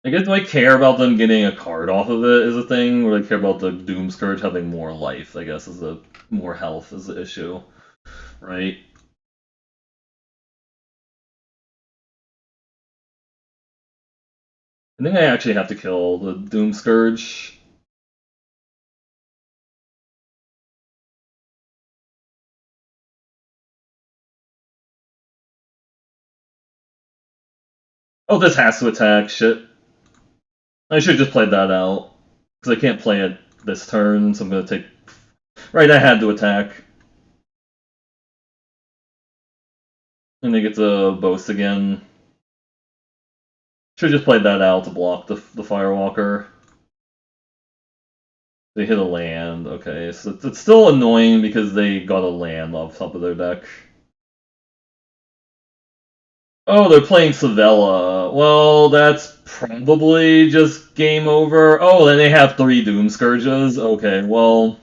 I guess, do I care about them getting a card off of it is a thing, or do I care about the Doom Scourge having more life, I guess, more health is the issue. Right? I think I actually have to kill the Doom Scourge. Oh, this has to attack. Shit. I should have just played that out. Because I can't play it this turn, so I'm going to take... Right, I had to attack. And they get to boast again. Should have just played that out to block the Firewalker. They hit a land. Okay, so it's still annoying because they got a land off top of their deck. Oh, they're playing Savella. Well, that's probably just game over. Oh, then they have 3 Doom Scourges. Okay, well...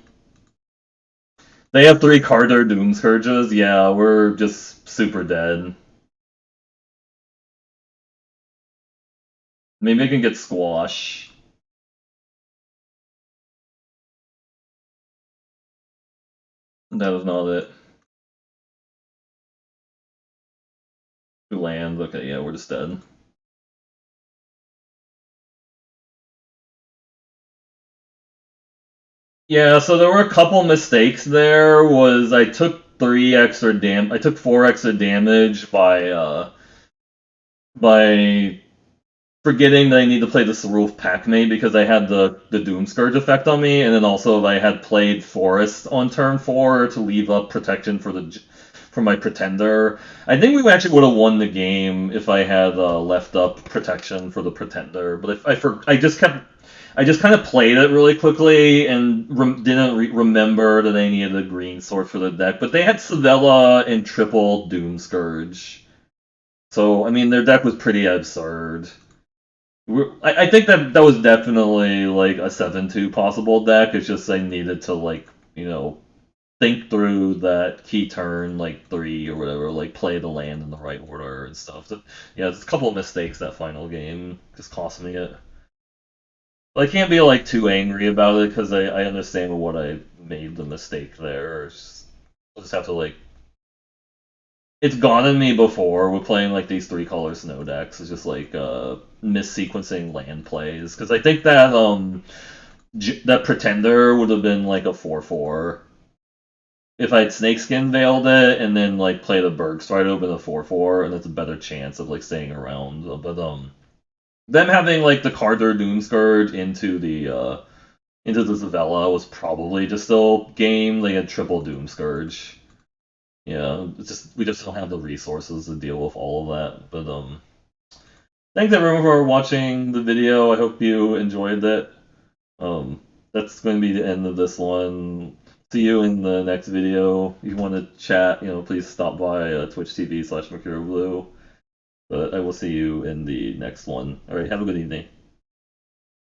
They have 3 Carter Doom Scourges. Yeah, we're just super dead. Maybe I can get Squash. That was not it. Two lands. Okay, yeah, we're just dead. Yeah, so there were a couple mistakes there. Was I took I took 4 extra damage by forgetting that I need to play this Roof Packmate because I had the Doom Scourge effect on me, and then also I had played Forest on turn 4 to leave up protection for my Pretender. I think we actually would have won the game if I had left up protection for the Pretender, but if I just kind of played it really quickly and didn't remember that I needed a green sword for the deck. But they had Savella and triple Doom Scourge, so I mean their deck was pretty absurd. I think that was definitely like a 7-2 possible deck. It's just I needed to think through that key turn like 3 or whatever, like play the land in the right order and stuff. So, yeah, it's a couple of mistakes that final game just cost me it. But I can't be like too angry about it because I understand what I made the mistake there. I'll just have to like it's gotten me before with playing like these 3-color snow decks. It's just like missequencing land plays because I think that that Pretender would have been like a 4/4 if I had Snakeskin veiled it and then like play the Bergstride open a 4/4, and that's a better chance of like staying around. But them having like the Carter Doomscourge into the Zavella was probably just still game. They had triple Doomscourge. Yeah, it's just we just don't have the resources to deal with all of that. But thanks everyone for watching the video. I hope you enjoyed it. Um, that's going to be the end of this one. See you in the next video. If you want to chat, please stop by Twitch TV/MercurioBlue. But I will see you in the next one. All right, have a good evening.